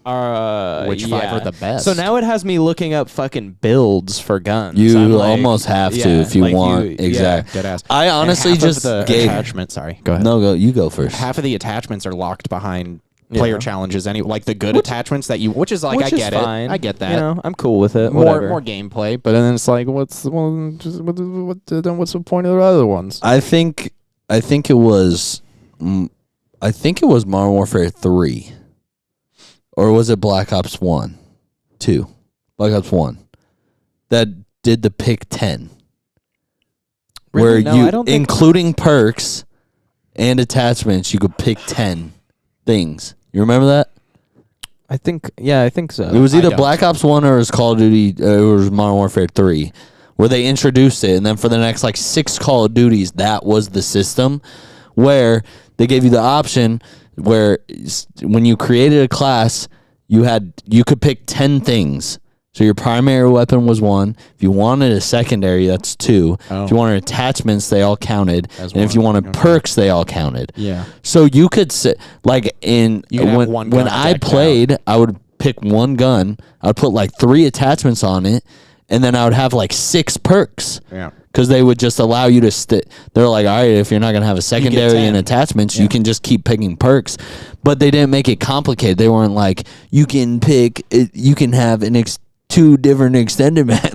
Which 5 are the best? So now it has me looking up fucking builds for guns. You I'm like, almost have to yeah, if you like want. Exactly. Dead ass. I honestly And half just of the gave. attachment. Sorry, go ahead. No, you go first. Half of the attachments are locked behind player challenges. Like the good attachments that you, which is like which I is get fine. it. I get that. You know, I'm cool with it. more Whatever. gameplay, but then it's like, what's the point of the other ones? I think it was Modern Warfare 3. Or was it Black Ops 1? 2. Black Ops 1. That did the pick 10. Really? No, where I don't think including perks and attachments, you could pick 10 things. You remember that? I think so. It was either Black Ops 1 or it was Call of Duty, it was Modern Warfare 3, where they introduced it. And then for the next 6 Call of Duties, that was the system where they gave you the option where when you created a class, you could pick 10 things. So your primary weapon was 1. If you wanted a secondary, that's 2. Oh. If you wanted attachments, they all counted. As and if you one. wanted perks, they all counted. Yeah. So you could sit You could have one when gun I decked played, I would pick one gun. I would put 3 attachments on it, and then I would have 6 perks. Yeah. Because they would just allow you to they're like, all right, if you're not going to have a secondary 10. and attachments, you can just keep picking perks. But they didn't make it complicated. They weren't like, you can have 2 different extended I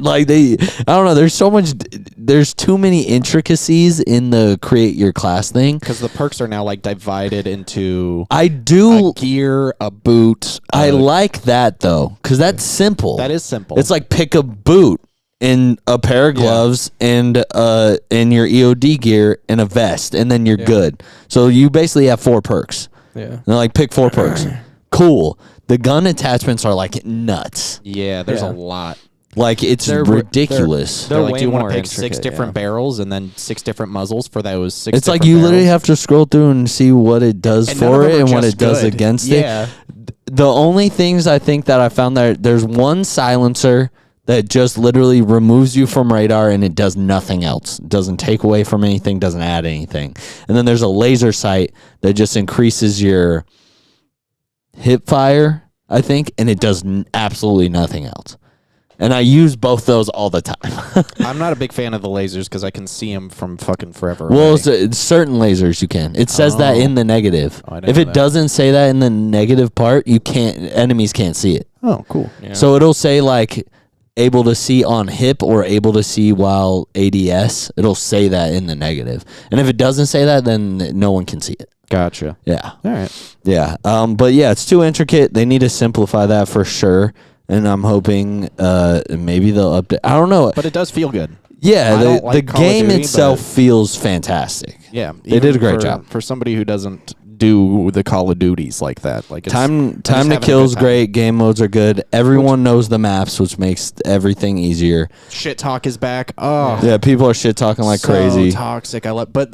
don't know. There's too many intricacies in the create your class thing. Because the perks are now divided into I do. a gear, a boot. I like that though, because that's simple. That is simple. It's like pick a boot and a pair of gloves and your EOD gear and a vest, and then you're good. So you basically have 4 perks. Yeah. And they're like, pick 4 perks. Cool. The gun attachments are nuts. Yeah, there's a lot. Like, it's ridiculous. They're like, way do you want more to pick 6 intricate, different barrels and then 6 different muzzles for those 6 It's like different you literally barrels? have to scroll through and see what it does And none for of them it are and what just it does good. against Yeah. it. The only things I think that I found there's one silencer that just literally removes you from radar and it does nothing else. It doesn't take away from anything, doesn't add anything. And then there's a laser sight that just increases your hip fire, I think, and it does absolutely nothing else. And I use both those all the time. I'm not a big fan of the lasers because I can see them from fucking forever Well, away. it's certain lasers you can. It says that in the negative. Oh, I didn't If know it that. doesn't say that in the negative part, enemies can't see it. Oh, cool. Yeah. So it'll say like able to see on hip or able to see while ADS. It'll say that in the negative. And if it doesn't say that, then no one can see it. Gotcha. Yeah. All right. Yeah. But yeah, it's too intricate. They need to simplify that for sure. And I'm hoping maybe they'll update. I don't know. But it does feel good. Yeah, I don't like the Call of game Duty, itself but- feels fantastic. Yeah. They did a great for- job. For somebody who doesn't do the Call of Duties like that. Like it's, Time just having to a kill is good time. great. Game modes are good. Everyone knows the maps, which makes everything easier. Shit talk is back. Oh. Yeah, people are shit talking like so crazy. toxic. I love, but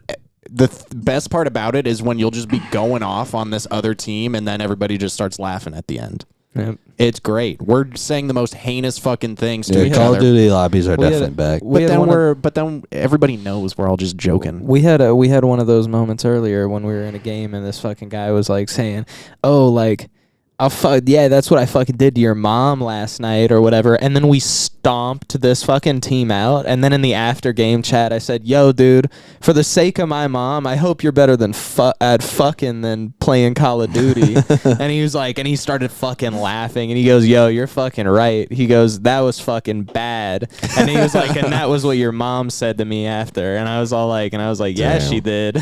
the best part about it is when you'll just be going off on this other team, and then everybody just starts laughing at the end. Yep. It's great. We're saying the most heinous fucking things to Yeah, each Call of other. Duty lobbies are We had- definitely back. we had one of- But then everybody knows we're all just joking. We had one of those moments earlier when we were in a game and this fucking guy was like saying, "Oh, like, that's what I fucking did to your mom last night or whatever." And then we stomped this fucking team out. And then in the after game chat, I said, "Yo, dude, for the sake of my mom, I hope you're better than at fucking than playing Call of Duty." And he was like, and he started fucking laughing. And he goes, "Yo, you're fucking right." He goes, "That was fucking bad." And he was like, "And that was what your mom said to me after." And I was all like, "Yeah, Damn. she did."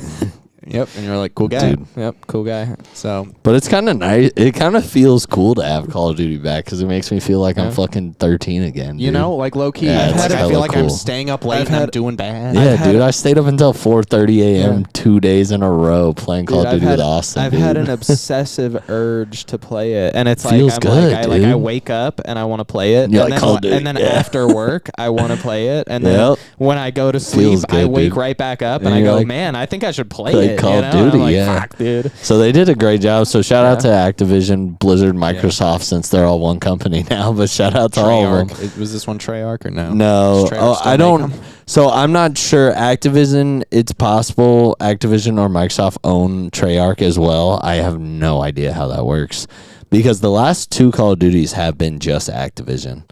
Yep. And you're like, cool guy. Dude. Yep, cool guy. So But it's kind of nice. It kind of feels cool to have Call of Duty back because it makes me feel like I'm fucking 13 again. you dude. know, like low key, Yeah, like, it's I feel hella like I'm cool. staying up late I've and I'm had- doing bad. Yeah, I've had- dude. I stayed up until 4:30 a.m. 2 days in a row playing Call of Duty with Austin. I've dude. had an obsessive urge to play it, and it's Feels like good, I dude. wake up and I want to play it, You're and, like, then, Call of Duty, and then yeah. after work I want to play it, and then Yep. when I go to sleep Feels I good, wake dude. right back up And and I you're go, like- man, I think I should play like it. Call you of know? And I'm Duty, like, yeah. fuck, dude. So they did a great job. So shout out to Activision, Blizzard, Microsoft, since they're all one company now. But shout out to all of them. Was this one Treyarch or no? No, Does Treyarch still I make don't. 'em? So I'm not sure. Activision, it's possible Activision or Microsoft own Treyarch as well. I have no idea how that works because the last 2 Call of Duties have been just Activision.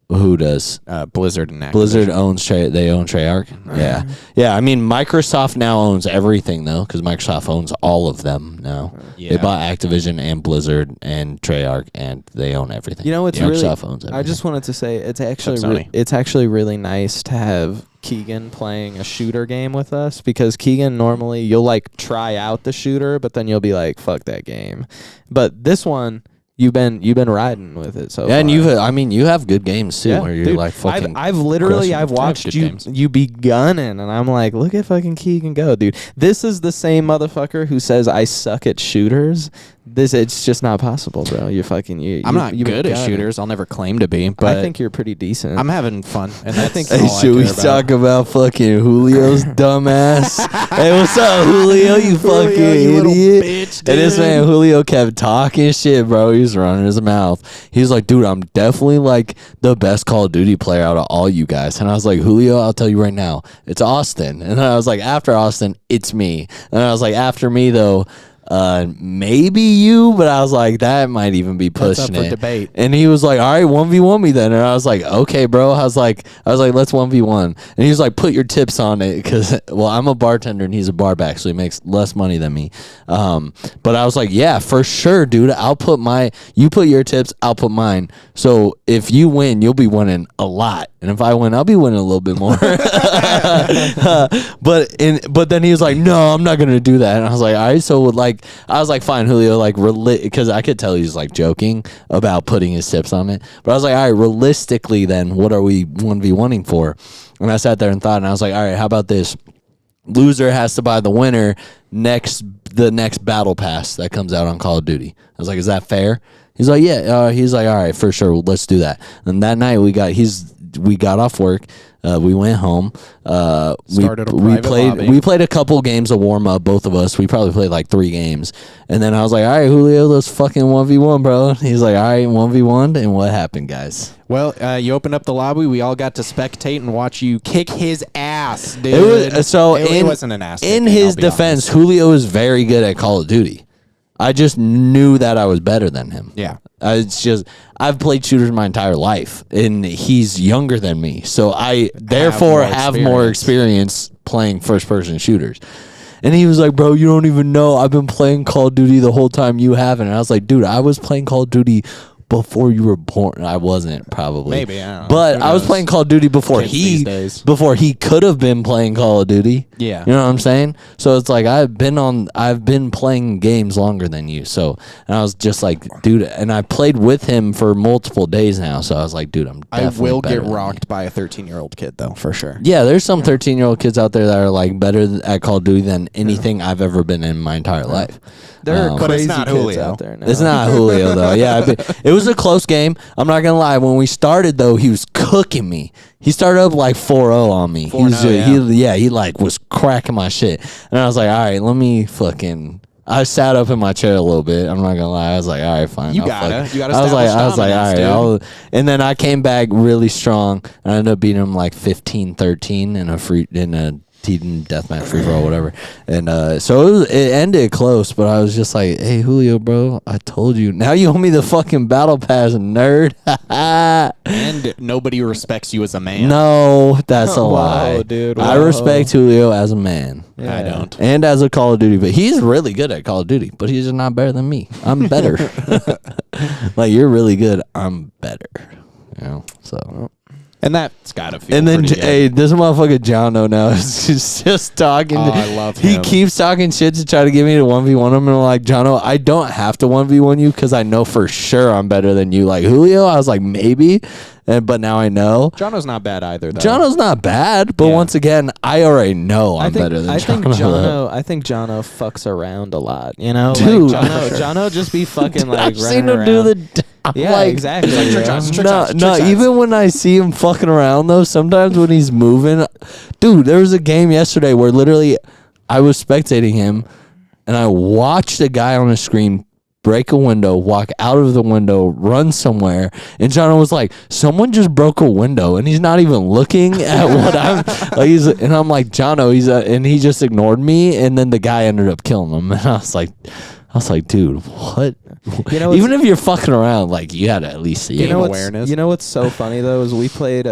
Who does? Blizzard and Activision. Blizzard owns they own Treyarch. Yeah. I mean, Microsoft now owns everything though, because Microsoft owns all of them now. Yeah. They bought Activision and Blizzard and Treyarch, and they own everything. You know, it's Microsoft really. owns everything. I just wanted to say it's actually Except Sony. it's actually really nice to have Keegan playing a shooter game with us because Keegan normally you'll like try out the shooter, but then you'll be like, fuck that game. But this one. You've been riding with it, so yeah, and far. you have good games too, Yeah, where you're dude, like fucking. I've literally crushing. watched good you games. you be gunning, and I'm like, look at fucking Keegan go, dude. This is the same motherfucker who says I suck at shooters. It's just not possible, bro. You're fucking you. I'm not you be good at gunning. shooters. I'll never claim to be, but I think you're pretty decent. I'm having fun, and I think Hey, should we talk about fucking Julio's dumbass? Hey, what's up, Julio? You fucking you little idiot! bitch, And this dude. man Julio kept talking shit, bro. He was running his mouth. He's like, dude, I'm definitely like the best Call of Duty player out of all you guys. And I was like, Julio, I'll tell you right now, it's Austin. And then I was like, after Austin, it's me. And I was like, after me though, maybe you, but I was like, that might even be That's pushing up for it. debate. And he was like, all right, 1v1 me then. And I was like, okay, bro. I was like, let's 1v1. And he was like, put your tips on it. Cause well, I'm a bartender and he's a bar back. So he makes less money than me. But I was like, yeah, for sure, dude. You put your tips, I'll put mine. So if you win, you'll be winning a lot. And if I win, I'll be winning a little bit more. But then he was like, no, I'm not going to do that. And I was like, all right. So I was like, fine, Julio, like, because I could tell he was like joking about putting his tips on it. But I was like, all right, realistically, then what are we 1v1ing for? And I sat there and thought, and I was like, all right, how about this? Loser has to buy the winner the next battle pass that comes out on Call of Duty. I was like, is that fair? He's like, yeah. He's like, all right, for sure, let's do that. And that night we got off work. We went home. We played a couple games of warm up, both of us. We probably played like 3 games. And then I was like, all right, Julio, let's fucking 1v1, bro. He's like, all right, 1v1. And what happened, guys? Well, you opened up the lobby. We all got to spectate and watch you kick his ass, dude. It wasn't an ass. In his defense, Julio is very good at Call of Duty. I just knew that I was better than him. Yeah. It's just, I've played shooters my entire life, and he's younger than me. So I, therefore, have more experience playing first-person shooters. And he was like, bro, you don't even know. I've been playing Call of Duty the whole time you haven't. And I was like, dude, I was playing Call of Duty before you were born. I wasn't, probably. Maybe, I don't know. But I was playing Call of Duty before he could have been playing Call of Duty. Yeah. You know what I'm saying? So it's like I've been playing games longer than you. So, and I was just like, dude, and I played with him for multiple days now. So I was like, dude, I will get rocked by a 13-year-old kid though, for sure. Yeah, there's some 13-year-old kids out there that are like better at Call of Duty than anything I've ever been in my entire life. There are but crazy it's not kids Julio. out there now. It's not Julio though. Yeah, it was a close game. I'm not gonna lie. When we started though, he was cooking me. He started up like 4-0 on me. He like was cracking my shit, and I was like, all right, let me fucking. I sat up in my chair a little bit. I'm not gonna lie. I was like, all right, fine. You gotta. I was like, all right. And then I came back really strong, and I ended up beating him like 15-13 in a team deathmatch free for all, whatever. And so it ended close, but I was just like, hey, Julio, bro, I told you. Now you owe me the fucking battle pass, nerd. And nobody respects you as a man. No, that's a lie. Dude. I respect Julio as a man. Yeah. I don't. And as a Call of Duty, but he's really good at Call of Duty, but he's just not better than me. I'm better. Like, you're really good. I'm better. You know, so. And that's gotta feel. And then, pretty good. hey, this motherfucker Jono now is just talking. Oh, I love He him. keeps talking shit to try to get me to 1v1 him. And I'm like, Jono, I don't have to 1v1 you because I know for sure I'm better than you. Like, Julio, I was like, maybe. But now I know. Jono's not bad either, though. Jono's not bad, but once again, I already know I'm better than Jono. I think Jono fucks around a lot. You know, Dude. like Jono just be fucking like I've seen running him around. do the. Yeah, like, exactly. He's like, trick shots, trick shots, trick shots. Even when I see him fucking around though, sometimes when he's moving, dude, there was a game yesterday where literally I was spectating him, and I watched a guy on the screen break a window, walk out of the window, run somewhere, and John was like, someone just broke a window, and he's not even looking at what I'm like. And I'm like, Jono, and he just ignored me, and then the guy ended up killing him, and I was like, dude, what? You know, even if you're fucking around, like, you had to at least see it. awareness. You know what's so funny though is we played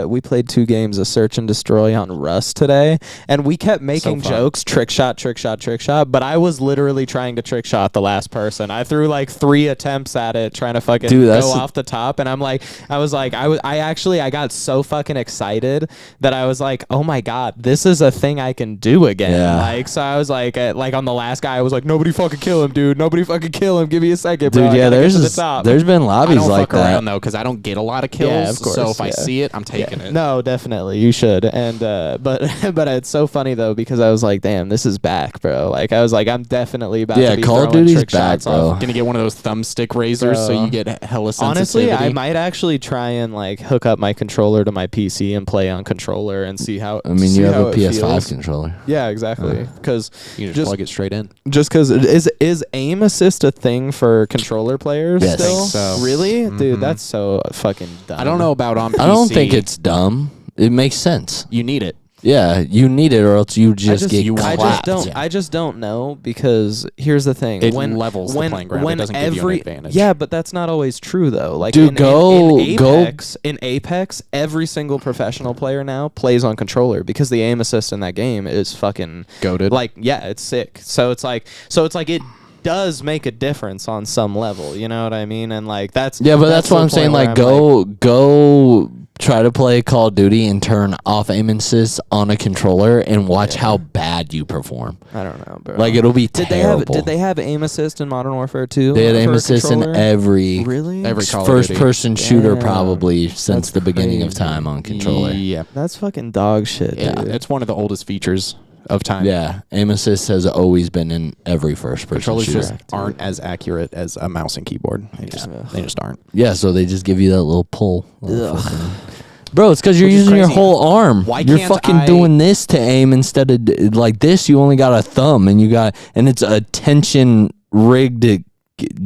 2 games of Search and Destroy on Rust today, and we kept making jokes, trick shot, but I was literally trying to trick shot the last person. I threw like 3 attempts at it, trying to fucking go off the top, and I got so fucking excited that I was like, oh my god, this is a thing I can do again. Yeah. Like, so I was like on the last guy, I was like, nobody fucking kill him, dude. Nobody fucking kill him. Give me a second, bro. Dude, yeah, there's been lobbies I don't like fuck that. around though, because I don't get a lot of kills. Yeah, of course, so if I see it, I'm taking it. No, definitely, you should. And but it's so funny though, because I was like, damn, this is back, bro. Like, I was like, I'm definitely about to be Call of throwing Duty's trick back, shots bro. off. Gonna get one of those thumbstick razors so you get hella sensitivity. Honestly, I might actually try and like hook up my controller to my PC and play on controller and see how. I mean, you have a PS5 controller. Yeah, exactly. Because you just plug it straight in. Just because is aim assist a thing for controller players Yes. still? I think so. Really, dude, that's so fucking dumb. I don't know about on PC. I don't think it's dumb. It makes sense. You need it. Yeah, you need it, or else you just get clapped. I just don't know, because here's the thing: It levels the playing ground. It doesn't give you an advantage. Yeah, but that's not always true though. Like, dude, in Apex, every single professional player now plays on controller because the aim assist in that game is fucking goated. Like, yeah, it's sick. So it's like it does make a difference on some level. You know what I mean? And like that's that's what I'm saying. Like, go try to play Call of Duty and turn off aim assist on a controller and watch how bad you perform. I don't know, bro. Like, it'll be terrible. Did they have aim assist in Modern Warfare 2? They had aim assist in every first person shooter probably since the beginning of time on controller. Yeah, that's fucking dog shit. Yeah, dude. it's one of the oldest features of time. Yeah, aim assist has always been in every first person Controllers shooter. just aren't as accurate as a mouse and keyboard. They just aren't. Yeah, so they just give you that little pull. Bro, it's because you're using your whole arm. Why you're can't fucking doing this to aim instead of like this. You only got a thumb, and it's a tension rigged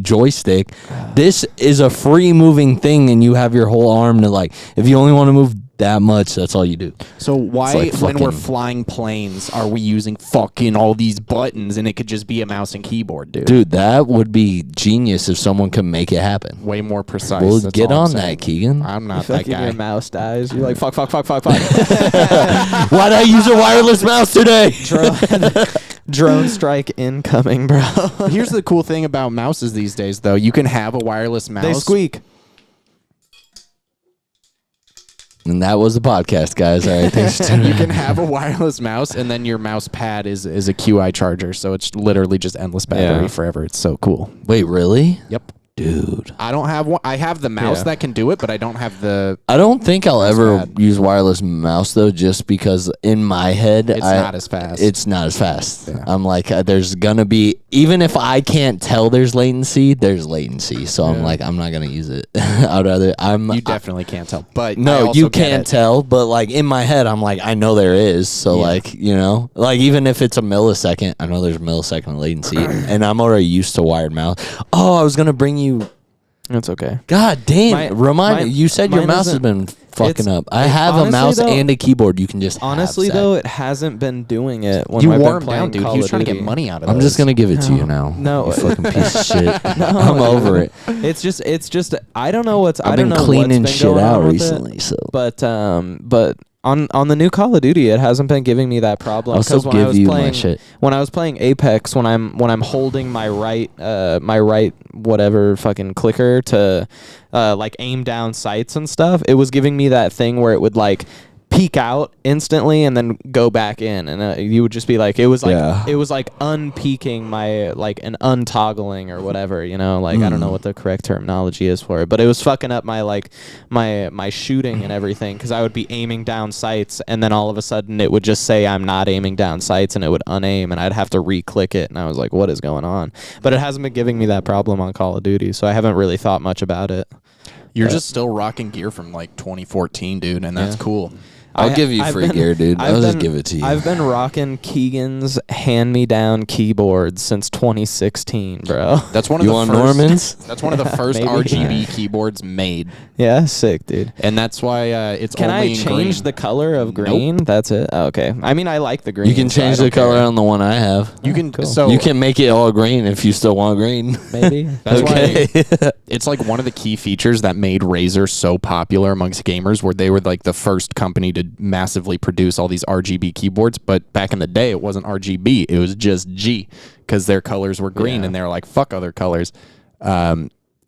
joystick. This is a free moving thing, and you have your whole arm to like. If you only want to move that much, that's all you do. So why, like when we're fucking- flying planes, are we using fucking all these buttons and it could just be a mouse and keyboard, dude? Dude, that would be genius if someone could make it happen. Way more precise. Well, that's get all I'm on saying. that, Keegan. I'm not that Fucking guy. your mouse dies. You're like, fuck. Why'd I use a wireless mouse today? Drone strike incoming, bro. Here's the cool thing about mouses these days, though. You can have a wireless mouse. They squeak. And that was the podcast, guys. All right, thanks for tuning You in. can have a wireless mouse, and then your mouse pad is a QI charger, so it's literally just endless battery Yeah. forever. It's so cool. Wait, really? Yep. Dude. I don't have one. I have the mouse Yeah. that can do it, but I don't have the. I don't think I'll ever bad. use wireless mouse though, just because in my head It's not as fast. It's not as fast. Yeah. I'm like, there's gonna be, even if I can't tell there's latency. So I'm like, I'm not gonna use it. I'd rather You definitely can't tell, but I no, also you get can't it. tell, but like in my head, I'm like, I know there is. So like, like even if it's a millisecond, I know there's a millisecond latency, and I'm already used to wired mouse. Oh, I was gonna bring you. It's okay. God damn! Remind me. You said your mine mouse has isn't- been fucking it's- up. I have a honestly, mouse though- and a keyboard. You can just Honestly, have though, it hasn't been doing it when You I've wore been him playing down, dude. Call He was of trying to get Duty. money out of I'm this. just gonna give it to you now. No. You fucking piece of shit. I'm over it. It's just I don't know what's I've I been don't know cleaning what's been shit going out on with recently, it, so but on the new Call of Duty, it hasn't been giving me that problem. I'll still 'cause when I give was you playing, my shit. When I was playing Apex, when I'm holding my right whatever fucking clicker to like aim down sights and stuff, it was giving me that thing where it would like peek out instantly and then go back in, and you would just be like, it was like unpeaking my like an untoggling or whatever, like I don't know what the correct terminology is for it, but it was fucking up my like my shooting and everything, because I would be aiming down sights and then all of a sudden it would just say I'm not aiming down sights and it would unaim and I'd have to re-click it, and I was like, what is going on? But it hasn't been giving me that problem on Call of Duty, so I haven't really thought much about it. You're just still rocking gear from like 2014, dude, and that's cool. I'll give you I've free been- gear, dude. I've I'll just been- give it to you. I've been rocking Keegan's hand-me-down keyboards since 2016, bro. That's one of You the want first, Norman's? That's one of the first Maybe. RGB keyboards made, Yeah, sick, dude. and that's why it's Can only I in change green. the color of green? That's it. Oh, okay. I mean, I like the green. You can so I change don't the color care. on the one I have. You can cool. so You can make it all green if you still want green. Maybe. That's Okay. why it's like one of the key features that made Razer so popular amongst gamers, where they were like the first company to massively produce all these RGB keyboards. But back in the day, it wasn't RGB; it was just G, because their colors were green, and they were like, "Fuck other colors."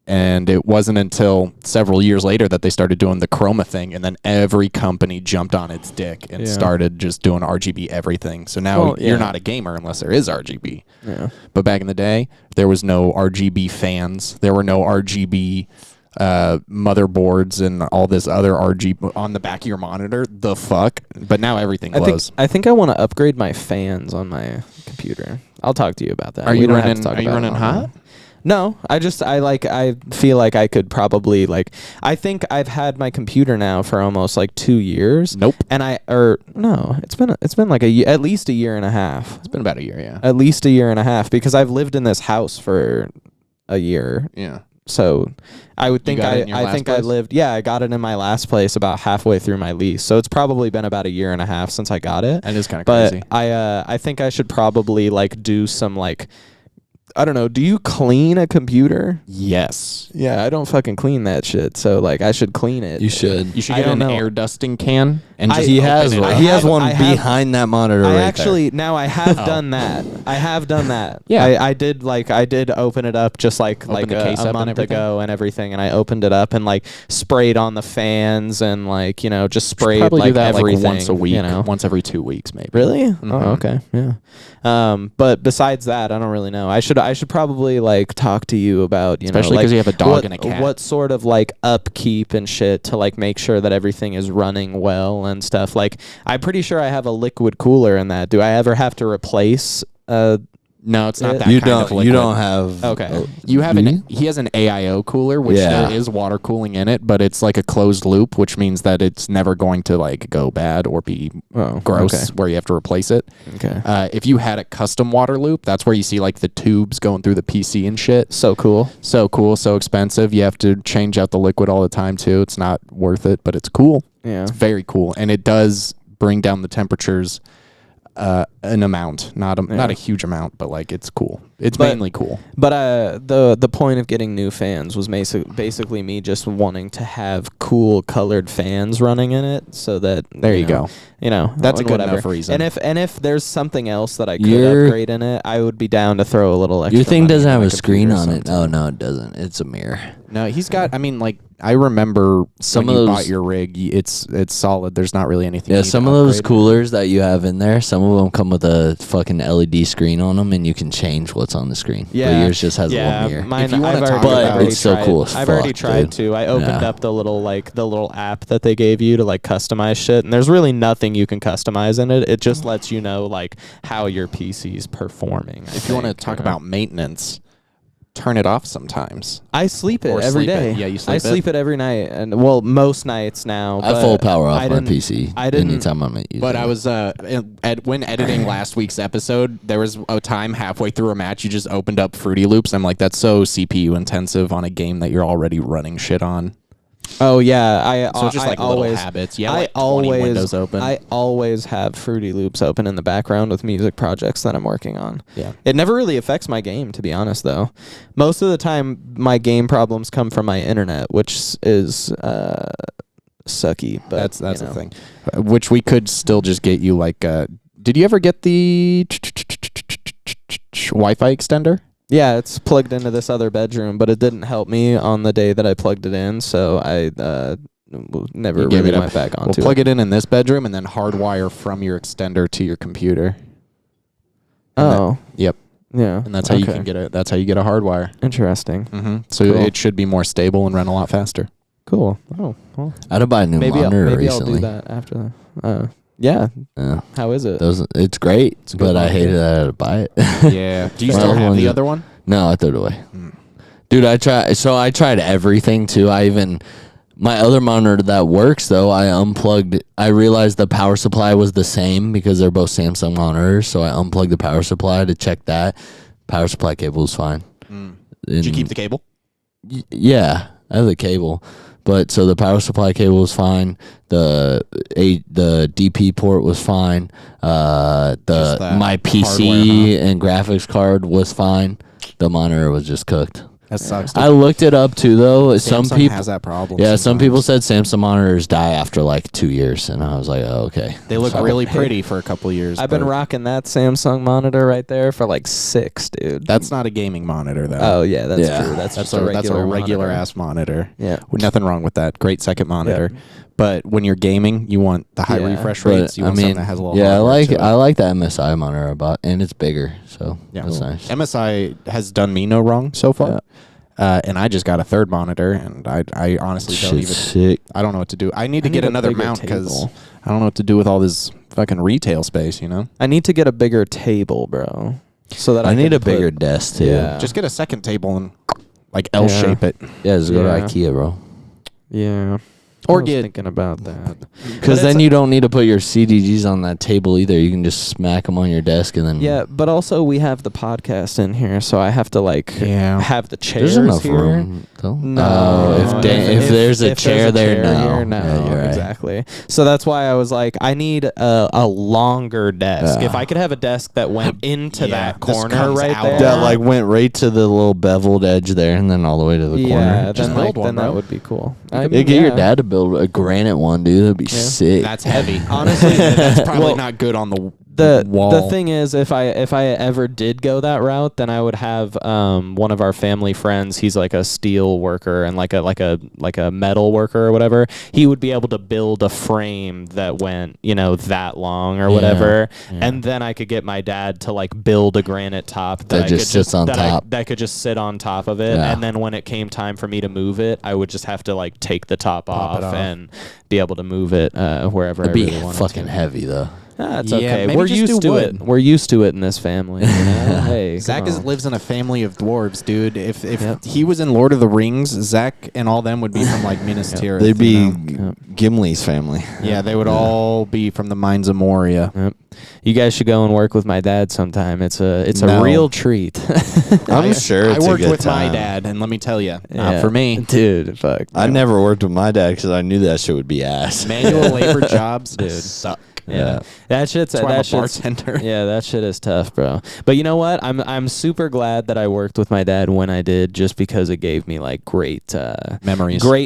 And it wasn't until several years later that they started doing the chroma thing, and then every company jumped on its dick and started just doing RGB everything. So now you're not a gamer unless there is RGB. Yeah. But back in the day, there was no RGB fans. There were no RGB motherboards and all this other RGB on the back of your monitor. The fuck? But now everything glows. I think I want to upgrade my fans on my computer. I'll talk to you about that. Are We you don't have to running? talk Are you about it running on hot? No, I feel like I could probably I think I've had my computer now for almost like 2 years. Nope. And it's been like at least a year and a half. It's been about a year, yeah. At least a year and a half, because I've lived in this house for a year. Yeah. So I would think got it in your I last think I place? lived. Yeah, I got it in my last place about halfway through my lease. So it's probably been about a year and a half since I got it. That is kind of But crazy. I think I should probably like do some like, I don't know. Do you clean a computer? Yes. Yeah, I don't fucking clean that shit. So like, I should clean it. You should. You should I get don't an know. air dusting can and just He open has it one. up. He has one I have- behind that monitor I right actually now I have done that. I have done that. Yeah. I did open it up just like the case up a and month everything? ago and everything, and I opened it up and like sprayed on the fans and like just sprayed Probably like do that everything like once a week, You know? once every 2 weeks, maybe. Really? Mhm. Oh, okay. Yeah. But besides that, I don't really know. I should probably like talk to you about Especially like, 'cause you have a dog and a cat. What sort of like upkeep and shit to like make sure that everything is running well blend stuff. Like, I'm pretty sure I have a liquid cooler in that. Do I ever have to replace No, it's not that You kind of don't. liquid. You don't have. Okay. You have he has an AIO cooler, which there is water cooling in it, but it's like a closed loop, which means that it's never going to like go bad or be gross where you have to replace it. Okay. If you had a custom water loop, that's where you see like the tubes going through the PC and shit. So cool. So cool, so expensive. You have to change out the liquid all the time too. It's not worth it, but it's cool. Yeah. It's very cool, and it does bring down the temperatures an amount, not a huge amount, but like it's cool. It's mainly cool. But the point of getting new fans was basically me just wanting to have cool colored fans running in it, so that there you go. You know, that's a good whatever. enough reason. And if there's something else that I could upgrade in it, I would be down to throw a little extra. Your thing money doesn't into have my a screen computer on it. Oh no, it doesn't. It's a mirror. No, he's got. I mean, like I remember some when of you those bought your rig. It's solid. There's not really anything. Yeah, some of those coolers that you have in there, some of them come with a fucking LED screen on them, and you can change what's on the screen. Yeah, but yours just has a little mirror. Mine, If you wanna I've talk already, about- I've it's so tried- cool as I've already fuck, tried dude. to. I opened Yeah. up the little app that they gave you to like customize shit, and there's really nothing you can customize in it. It just lets you know like how your PC's performing. If you want to talk about maintenance, turn it off sometimes. I sleep it Or every sleep it. day. Yeah, you I sleep it? sleep it every night, and well, most nights now. I but full power off I my didn't- PC I didn't. anytime I'm using But it. I was when editing last week's episode, there was a time halfway through a match you just opened up Fruity Loops. I'm like, that's so CPU intensive on a game that you're already running shit on. Oh yeah, So it's just like little always habits. Yeah, I like 20 always windows open. I always have Fruity Loops open in the background with music projects that I'm working on. Yeah. It never really affects my game, to be honest, though. Most of the time, my game problems come from my internet, which is sucky. But That's the thing. Which we could still just get you like. Did you ever get the Wi-Fi extender? Yeah, it's plugged into this other bedroom, but it didn't help me on the day that I plugged it in, so I never You gave really it up. went back We'll onto plug it. it in this bedroom and then hardwire from your extender to your computer. Oh, Yep. yeah, And that's how you okay. can get it. That's how you get a hardwire. Interesting. Mm-hmm. So Cool. it should be more stable and run a lot faster. Cool. Oh, well, I had to buy a new monitor maybe recently. I'll do that after that. Yeah. Yeah. How is it? It's great, a good but I monitor. hated that I had to buy it. Yeah. Do you My still other have one's the a- other one? No, I threw it away. Dude, I tried everything too. My other monitor that works though, I unplugged. I realized the power supply was the same because they're both Samsung monitors, so I unplugged the power supply to check that. Power supply cable was fine. Did you keep the cable? Yeah, I have the cable. But so the power supply cable was fine. The DP port was fine. Just that My PC and graphics card was fine. The monitor was just cooked. That sucks. I looked it up too, though. Some Samsung people has that problem. Yeah, some sometimes. people said Samsung monitors die after like 2 years, and I was like, oh, okay. They look So- really pretty for a couple of years. I've been but rocking that Samsung monitor right there for like 6, dude. That's not a gaming monitor, though. Oh yeah, that's Yeah. true. That's That's just a regular monitor. ass monitor. Yeah. With nothing wrong with that. Great second monitor. But when you're gaming, you want the high Yeah. refresh But, rates. You want something that has a little. yeah, hardware to it. I like that MSI monitor I bought, and it's bigger, so Yeah. that's nice. MSI has done me no wrong so far. And I just got a third monitor, and I honestly don't even. Shit's sick. I don't know what to do. I need to get a another bigger mount because table. I don't know what to do with all this fucking retail space. You know, I need to get a bigger table, bro, so that I I need can a bigger put- desk too. Yeah. just get a second table and like L shape it. Yeah, just go Yeah. to IKEA, bro. Yeah. Or I was get- thinking about that. Because then you don't need to put your CDGs on that table either. You can just smack them on your desk and then. Yeah, but also we have the podcast in here, so I have to like Yeah. have the chairs There's enough here. room, though. No, Oh, if there's a chair there, no. here, no, Yeah, you're right. exactly. So that's why I was like, I need a longer desk. Yeah. If I could have a desk that went into Yeah, that this corner comes right out. there, That like went right to the little beveled edge there, and then all the way to the yeah, corner. Just then build like one, then bro. that would be cool. I Yeah, mean, get your yeah. dad to build a granite one, dude. That'd be sick. That's heavy. Honestly, that's probably Well- not good on the The thing is, if I ever did go that route, then I would have one of our family friends. He's like a steel worker and like a metal worker or whatever. He would be able to build a frame that went that long or whatever, and then I could get my dad to like build a granite top that just sits on top. that could just sit on top of it, and then when it came time for me to move it, I would just have to like take the top off and be able to move it wherever It'd I really wanted fucking to. heavy though. That's Yeah, okay. maybe We're just used do to wood. it. We're used to it in this family. Hey, Zach come on. lives in a family of dwarves, dude. If he was in Lord of the Rings, Zach and all them would be from like Minas Tirith. They'd be you know? Gimli's family. Yeah, they would all be from the mines of Moria. Yep. You guys should go and work with my dad sometime. It's a No. real treat. I'm sure it's I a worked good with my time. dad, and let me tell you, Yeah. not for me. Dude. Fuck. I never worked with my dad because I knew that shit would be ass. Manual labor jobs, dude, suck. Yeah. That shit's That's why I'm a shit's- bartender. Yeah, that shit is tough, bro. But you know what? I'm super glad that I worked with my dad when I did, just because it gave me like great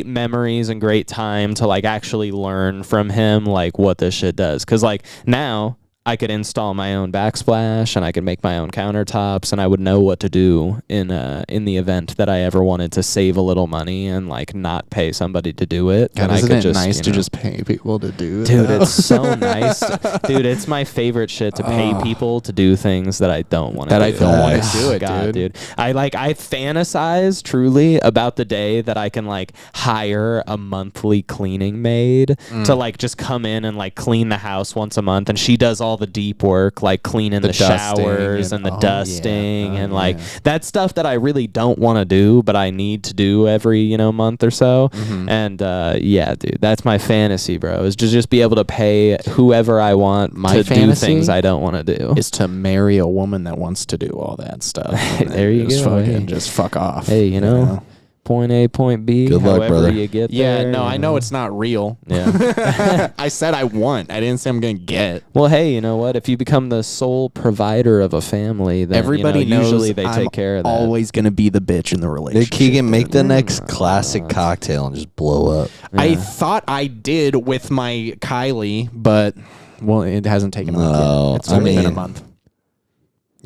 memories and great time to like actually learn from him like what this shit does. Cause like now I could install my own backsplash and I could make my own countertops, and I would know what to do in the event that I ever wanted to save a little money and like not pay somebody to do it. God, And I isn't could it just, nice you to know- just pay people to do it? Dude, it's so nice. Dude, it's my favorite shit to pay people to do things that I don't want to do. That I don't wanna do it, God, dude. I fantasize truly about the day that I can like hire a monthly cleaning maid to like just come in and like clean the house once a month, and she does all the deep work, like cleaning the dusting showers and the and- dusting and like yeah. that stuff that I really don't want to do, but I need to do every month or so. And yeah, dude, that's my fantasy, bro, is to just be able to pay whoever I want My to do fantasy things I don't want to do. Is to marry a woman that wants to do all that stuff. And There you just go, fucking hey. just fuck off. Hey, you know, point A, point B. Good luck, however brother. you get Yeah, there. no, you I know it's not real. Yeah. I said I want. I didn't say I'm gonna get. Well, hey, you know what? If you become the sole provider of a family, then Everybody knows usually they I'm take care of that. always gonna be the bitch in the Hey, relationship. Keegan, make the next classic cocktail and just blow up. I thought I did with my Kylie, but well, it hasn't taken off No, yet. It's I only been a mean- month.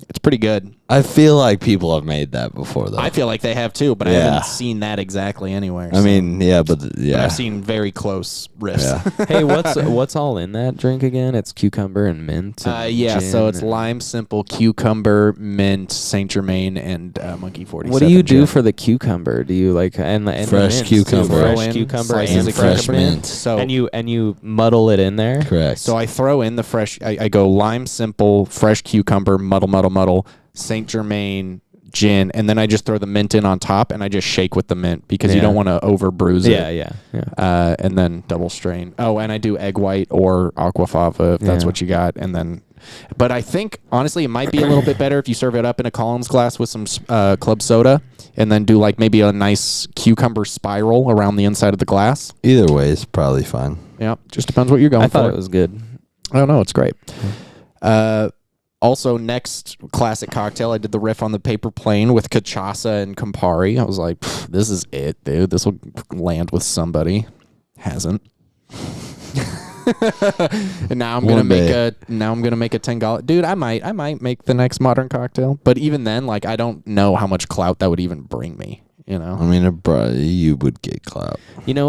It's pretty good. I feel like people have made that before, though. I feel like they have too, but I Yeah. haven't seen that exactly anywhere. I so- mean, yeah, but but yeah. I've seen very close riffs. Yeah. Hey, what's all in that drink again? It's cucumber and mint. And Yeah, so gin it's and- lime, simple, cucumber, mint, Saint Germain, and Monkey 47. What do you do gin. for the cucumber? Do you like and the Fresh mints, too? cucumber. fresh Throw in cucumber, slices and of fresh cucumber? mint. So and you muddle it in there. Correct. So I throw in the fresh. I go lime, simple, fresh cucumber, muddle, Saint Germain, gin, and then I just throw the mint in on top, and I just shake with the mint because you Yeah. don't want to over bruise it. Yeah. And then double strain. Oh, and I do egg white or aquafaba if that's Yeah. what you got, and then. But I think honestly, it might be a little bit better if you serve it up in a Collins glass with some club soda, and then do like maybe a nice cucumber spiral around the inside of the glass. Either way is probably fine. Yeah, just depends what you're going I for. thought it was good. I don't know. It's great. Also, next classic cocktail, I did the riff on the paper plane with cachaça and Campari. I was like, this is it, dude. This will land with somebody. Hasn't. And now I'm gonna One make day. a Tingala. Dude, I might make the next modern cocktail. But even then, like, I don't know how much clout that would even bring me. You know. I mean, you would get clout. You know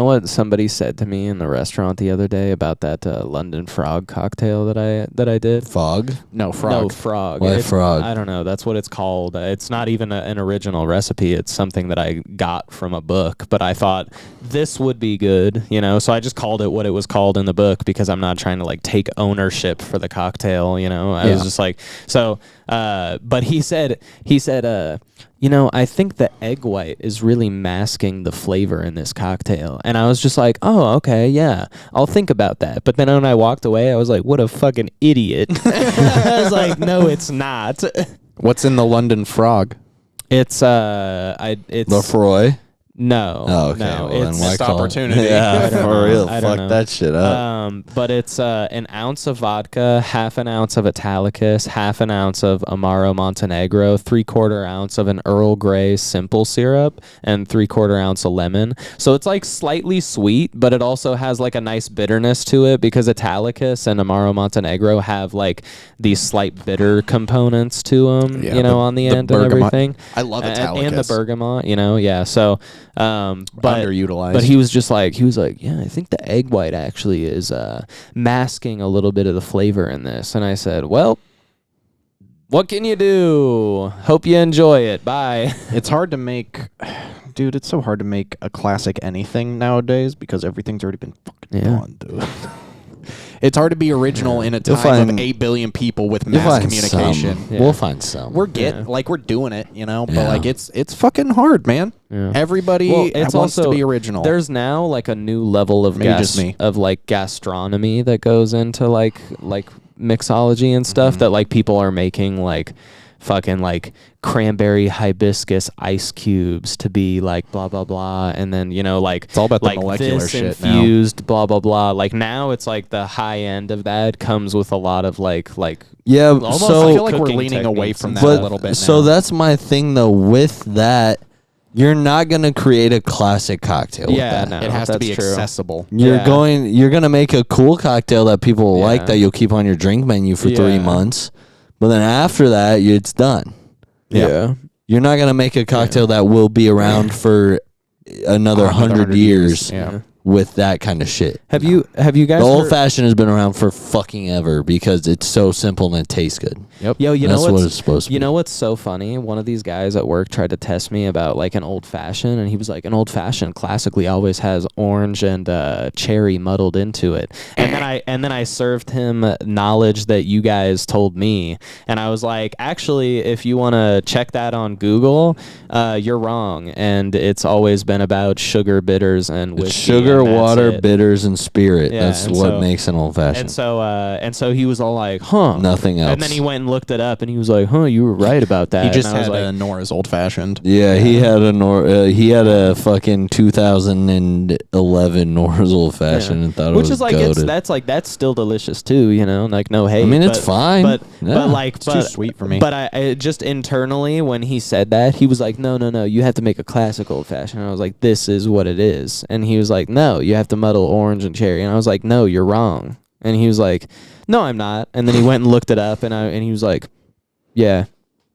what somebody said to me in the restaurant the other day about that London Frog cocktail that I did? Fog? No, frog. No, frog. Why It's- frog? I don't know. That's what it's called. It's not even an original recipe. It's something that I got from a book, but I thought this would be good, so I just called it what it was called in the book because I'm not trying to like take ownership for the cocktail, I was just like, so, but he said, I think the egg white is really masking the flavor in this cocktail. And I was just like, oh, okay, yeah, I'll think about that. But then when I walked away, I was like, what a fucking idiot. I was like, no, it's not. What's in the London frog? It's Lefroy? No. Oh, okay. No, Well, then it's why missed call it- opportunity. Yeah, for real. I don't Fuck know. that shit up. But it's an ounce of vodka, half an ounce of Italicus, half an ounce of Amaro Montenegro, 3/4 ounce of an Earl Grey simple syrup, and 3/4 ounce of lemon. So it's like slightly sweet, but it also has like a nice bitterness to it because Italicus and Amaro Montenegro have like these slight bitter components to them, Yeah, on the end and bergamot. everything. I love And the Italicus. bergamot, yeah. So, but Underutilized. But he was like, yeah, I think the egg white actually is masking a little bit of the flavor in this. And I said, well, what can you do? Hope you enjoy it. Bye. It's hard to make, dude. It's so hard to make a classic anything nowadays because everything's already been fucking done, dude. It's hard to be original in a You'll time find- of 8 billion people with You'll mass find communication. some. We'll find some. We're we're doing it, but Yeah. like it's fucking hard, man. Yeah. Everybody It's wants to also be original. There's now like a new level of Maybe just me. like gastronomy that goes into like mixology and stuff that like people are making like fucking like cranberry hibiscus ice cubes to be like blah blah blah, and then like It's all about the like molecular this shit now. infused blah blah blah. Like now it's like the high end of that comes with a lot of like Yeah, almost so I feel like we're cooking leaning away techniques from and that stuff. a little bit So now. that's my thing though. With that, you're not gonna create a classic cocktail. Yeah, with that. no. it has to be that's true. accessible. You're Yeah. you're gonna make a cool cocktail that people will like Yeah. that you'll keep on your drink menu for 3 Yeah. months, but then after that, it's done. Yeah. You're not gonna make a cocktail that will be around for another 100 years Yeah. with that kind of shit. Have you guys The old heard- fashioned has been around for fucking ever because it's so simple and it tastes good. Yo, you know That's what what's it's supposed to You be. know what's so funny? One of these guys at work tried to test me about like an old fashioned, and he was like, "An old fashioned classically always has orange and cherry muddled into it." And then I served him knowledge that you guys told me, and I was like, "Actually, if you want to check that on Google, you're wrong. And it's always been about sugar, bitters, and It's whiskey. sugar, and that's water, it." bitters, and spirit. Yeah, That's and what so- makes an old fashioned. And so he was all like, "Huh." Nothing else. And then he went and looked it up, and he was like, "Huh, you were right about that." He just and I was had like, a Nora's old fashioned. Yeah, he had a fucking 2011 Norris old fashioned and thought it which was is like goated. that's still delicious too, like no hate. I mean, it's but- fine. but Yeah. like It's too sweet for me. But I just internally when he said that, he was like, no, you have to make a classic old fashioned. And I was like, this is what it is. And he was like, no, you have to muddle orange and cherry. And I was like, no, you're wrong. And he was like, no, I'm not. And then he went and looked it up, and he was like, yeah,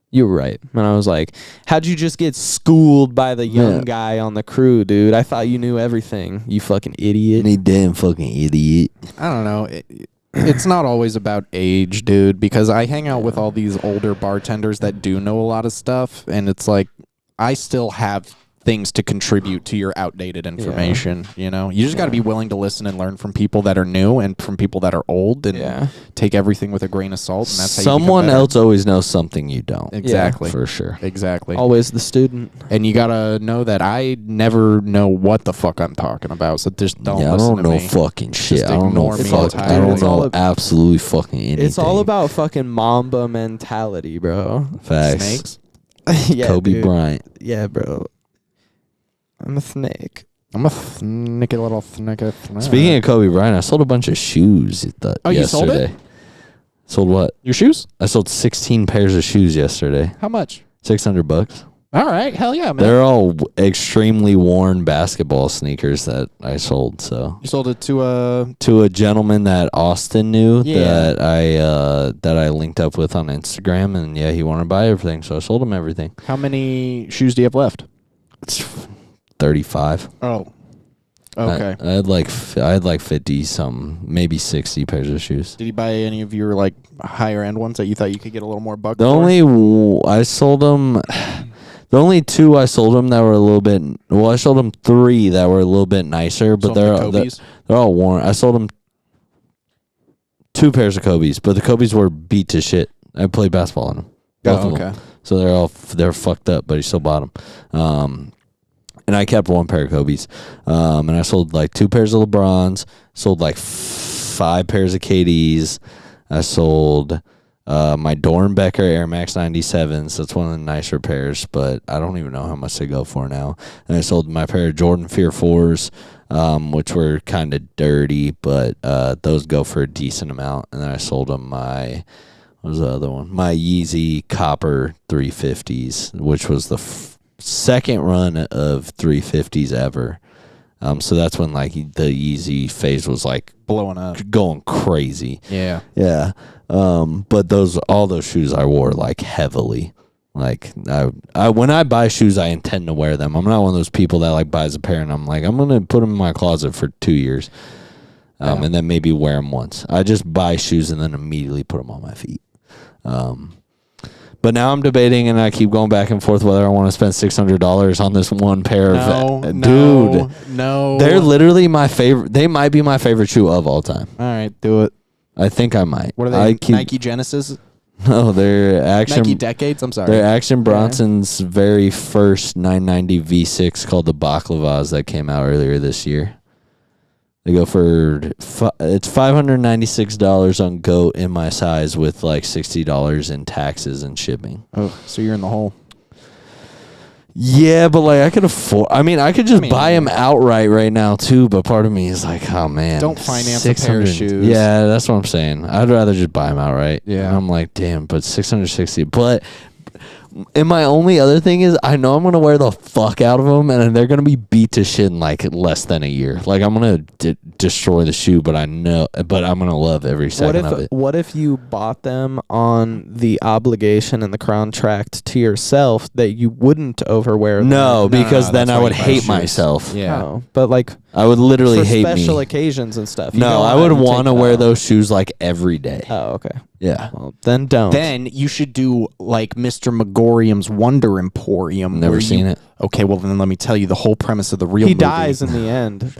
you were right. And I was like, how'd you just get schooled by the young Yeah. guy on the crew, dude? I thought you knew everything, you fucking idiot. Any damn fucking idiot. I don't know. It's not always about age, dude, because I hang out with all these older bartenders that do know a lot of stuff, and it's like I still have things to contribute to your outdated information. You just got to be willing to listen and learn from people that are new and from people that are old, and take everything with a grain of salt. And that's how Someone you become else always knows something you don't. better. Exactly. For sure. Exactly. Always the student. And you gotta know that I never know what the fuck I'm talking about, so just don't Yeah, I listen don't to know me. fucking shit. Just I don't know ignore me fuck. I entirely. don't It's all know absolutely fucking anything. It's all about fucking Mamba mentality, bro. facts. Snakes. Yeah, Kobe dude. Bryant. Yeah, bro. I'm a snake. I'm a snicky little snicker. Speaking of Kobe Bryant, I sold a bunch of shoes. You sold it? yesterday. Sold what? Your shoes? I sold 16 pairs of shoes yesterday. How much? $600. All right, hell yeah, man. They're all extremely worn basketball sneakers that I sold. So You sold it to to a gentleman that Austin knew Yeah. that I linked up with on Instagram, and yeah, he wanted to buy everything, so I sold him everything. how many shoes do you have left? It's 35. Oh, okay. I had like 50 something, maybe 60 pairs of shoes. Did you buy any of your like higher end ones that you thought you could get a little more buck? The for? I sold them. The only two I sold them that were a little bit. Well, I sold them 3 that were a little bit nicer, but Sold the they're Kobe's? all worn. I sold them 2 pairs of Kobe's, but the Kobe's were beat to shit. I played basketball on them. Both of them. So they're fucked up, but he still bought them. And I kept 1 pair of Kobe's. And I sold like 2 pairs of LeBrons. Sold like 5 pairs of KD's. I sold My Dornbecker Air Max 97s. That's one of the nicer pairs, but I don't even know how much they go for now. And I sold my pair of Jordan Fear 4s, which were kind of dirty, but those go for a decent amount. And then I sold them my, what was the other one? My Yeezy Copper 350s, which was the second run of 350s ever. So that's when like the Yeezy phase was like blowing up, going crazy. Yeah. But all those shoes I wore like heavily. Like I when I buy shoes, I intend to wear them. I'm not one of those people that like buys a pair and I'm like, I'm gonna put them in my closet for 2 years, and then maybe wear them once. I just buy shoes and then immediately put them on my feet. But now I'm debating, and I keep going back and forth whether I want to spend $600 on this one pair of. Dude, no. They're literally my favorite. They might be my favorite shoe of all time. All right, do it. I think I might. What are they? Nike Genesis? No, they're Action. Nike Decades? I'm sorry. They're Action Bronson's very first 990 V6 called the Baklavas that came out earlier this year. They go for it's $596 on GOAT in my size with like $60 in taxes and shipping. Oh, so you're in the hole. Yeah, but like I could afford. I mean, I could just buy them outright right now too. But part of me is like, oh man, don't finance a pair of shoes. Yeah, that's what I'm saying. I'd rather just buy them outright. Yeah, and I'm like, damn, but $660. But and my only other thing is, I know I'm gonna wear the fuck out of them, and they're gonna be beat to shit in like less than a year. Like I'm gonna destroy the shoe, but I'm gonna love every second of it. What if you bought them on the obligation and the contract to yourself that you wouldn't overwear them? No, because then I would hate myself. Yeah, but like I would literally hate me. For special occasions and stuff. No, I would want to wear those shoes like every day. Oh, okay. Yeah. Well, then don't. Then you should do like Mr. Megorium's Wonder Emporium. Never seen it. Okay, well then let me tell you the whole premise of the real movie. He dies in the end.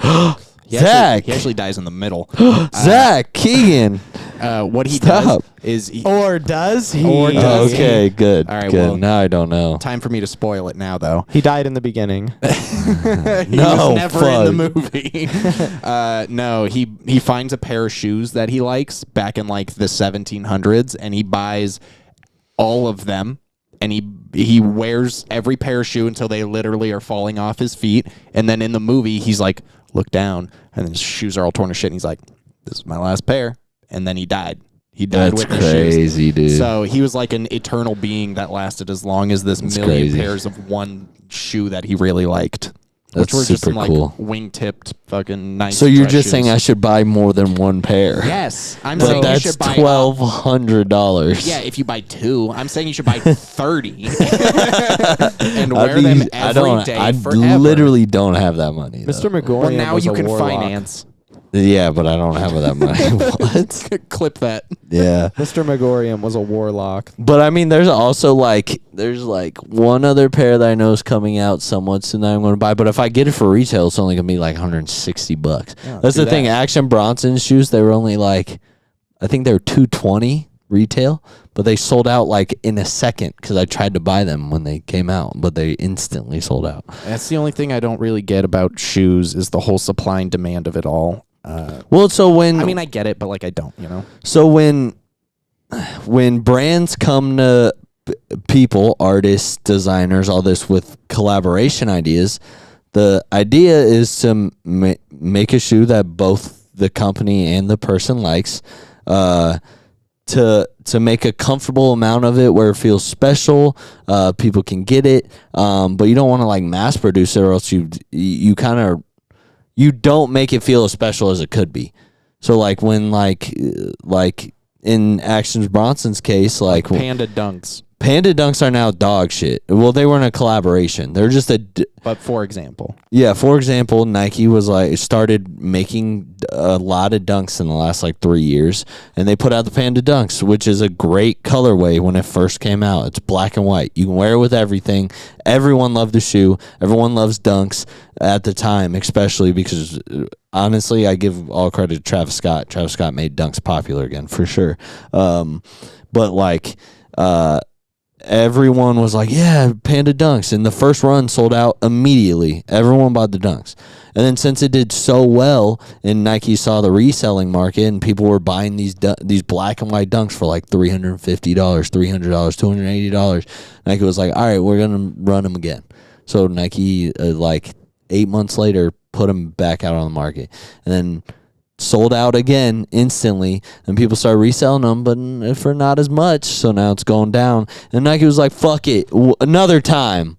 Zach. He actually dies in the middle. Zach, Keegan. What he Stop. does is... Or does he? Or does he? Okay, good. All right, good. well, now I don't know. Time for me to spoil it now, though. He died in the beginning. He No, was never in the movie. No, he finds a pair of shoes that he likes back in like the 1700s, and he buys all of them, and he wears every pair of shoe until they literally are falling off his feet, and then in the movie he's like, look down, and then his shoes are all torn to shit, and he's like, this is my last pair, and then he died. He died That's with the shoes. crazy, dude. So he was like an eternal being that lasted as long as this million crazy. pairs of one shoe that he really liked. That's which were just super some, cool. like, wing-tipped fucking nice. So you're dress just shoes. saying I should buy more than one pair? Yes, I'm But saying that's you should buy $1,200. Yeah, if you buy 2, I'm saying you should buy 30 and wear them every day I forever. literally don't have that money. Mr. though. Megorium Well, now was you a can warlock. finance. Yeah, but I don't have that money. What? Clip that. Yeah. Mr. Megorium was a warlock. But I mean, there's also like one other pair that I know is coming out somewhat soon that I'm going to buy. But if I get it for retail, it's only going to be like $160. Yeah, That's do the thing. that. Action Bronson's shoes, they were only like, I think they were $220 retail, but they sold out like in a second because I tried to buy them when they came out, but they instantly sold out. That's the only thing I don't really get about shoes is the whole supply and demand of it all. Well, so when I mean, I get it, but like I don't, you know. So when brands come to people, artists, designers, all this with collaboration ideas, the idea is to make a shoe that both the company and the person likes, to make a comfortable amount of it where it feels special, people can get it, but you don't want to like mass produce it, or else you kind of you don't make it feel as special as it could be. So like when like in Action Bronson's case, like Panda Dunks. Panda Dunks are now dog shit. Well, they were in a collaboration. They're just But for example, for example, Nike was like started making a lot of dunks in the last like 3 years, and they put out the Panda Dunks, which is a great colorway when it first came out. It's black and white. You can wear it with everything. Everyone loved the shoe. Everyone loves dunks at the time, especially because honestly, I give all credit to Travis Scott. Travis Scott made dunks popular again for sure. But like everyone was like, yeah, Panda Dunks. And the first run sold out immediately. Everyone bought the Dunks. And then since it did so well and Nike saw the reselling market and people were buying these black and white Dunks for like $350, $300, $280, Nike was like, all right, we're going to run them again. So Nike, like 8 months later, put them back out on the market. And then sold out again instantly, and people started reselling them, but for not as much. So now it's going down. And Nike was like, fuck it, another time.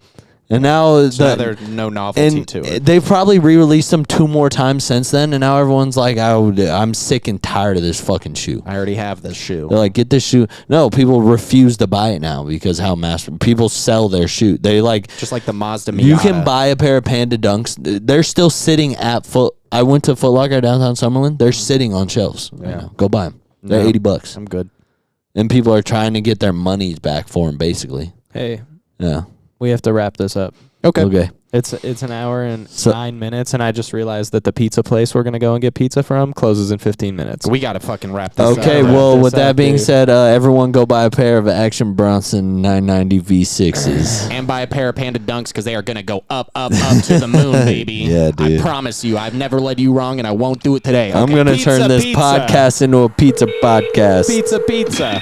And now there's no novelty to it. They've probably re-released them 2 more times since then, and now everyone's like, I'm sick and tired of this fucking shoe. I already have this shoe. They're like, get this shoe. No, people refuse to buy it now because people sell their shoe. They like just like the Mazda Miata. You can buy a pair of Panda Dunks. They're still sitting at I went to Foot Locker downtown Summerlin. They're sitting on shelves. Yeah, go buy them. They're $80. I'm good. And people are trying to get their monies back for them, basically. Hey. Yeah. We have to wrap this up. Okay. It's an hour and 9 minutes, and I just realized that the pizza place we're gonna go and get pizza from closes in 15 minutes. We gotta fucking wrap this up. Okay, well, with that being said, everyone go buy a pair of Action Bronson 990 V6s. And buy a pair of Panda Dunks because they are gonna go up, up, up to the moon, baby. Yeah, dude. I promise you, I've never led you wrong, and I won't do it today. Okay? I'm gonna turn this podcast into a pizza podcast. Pizza.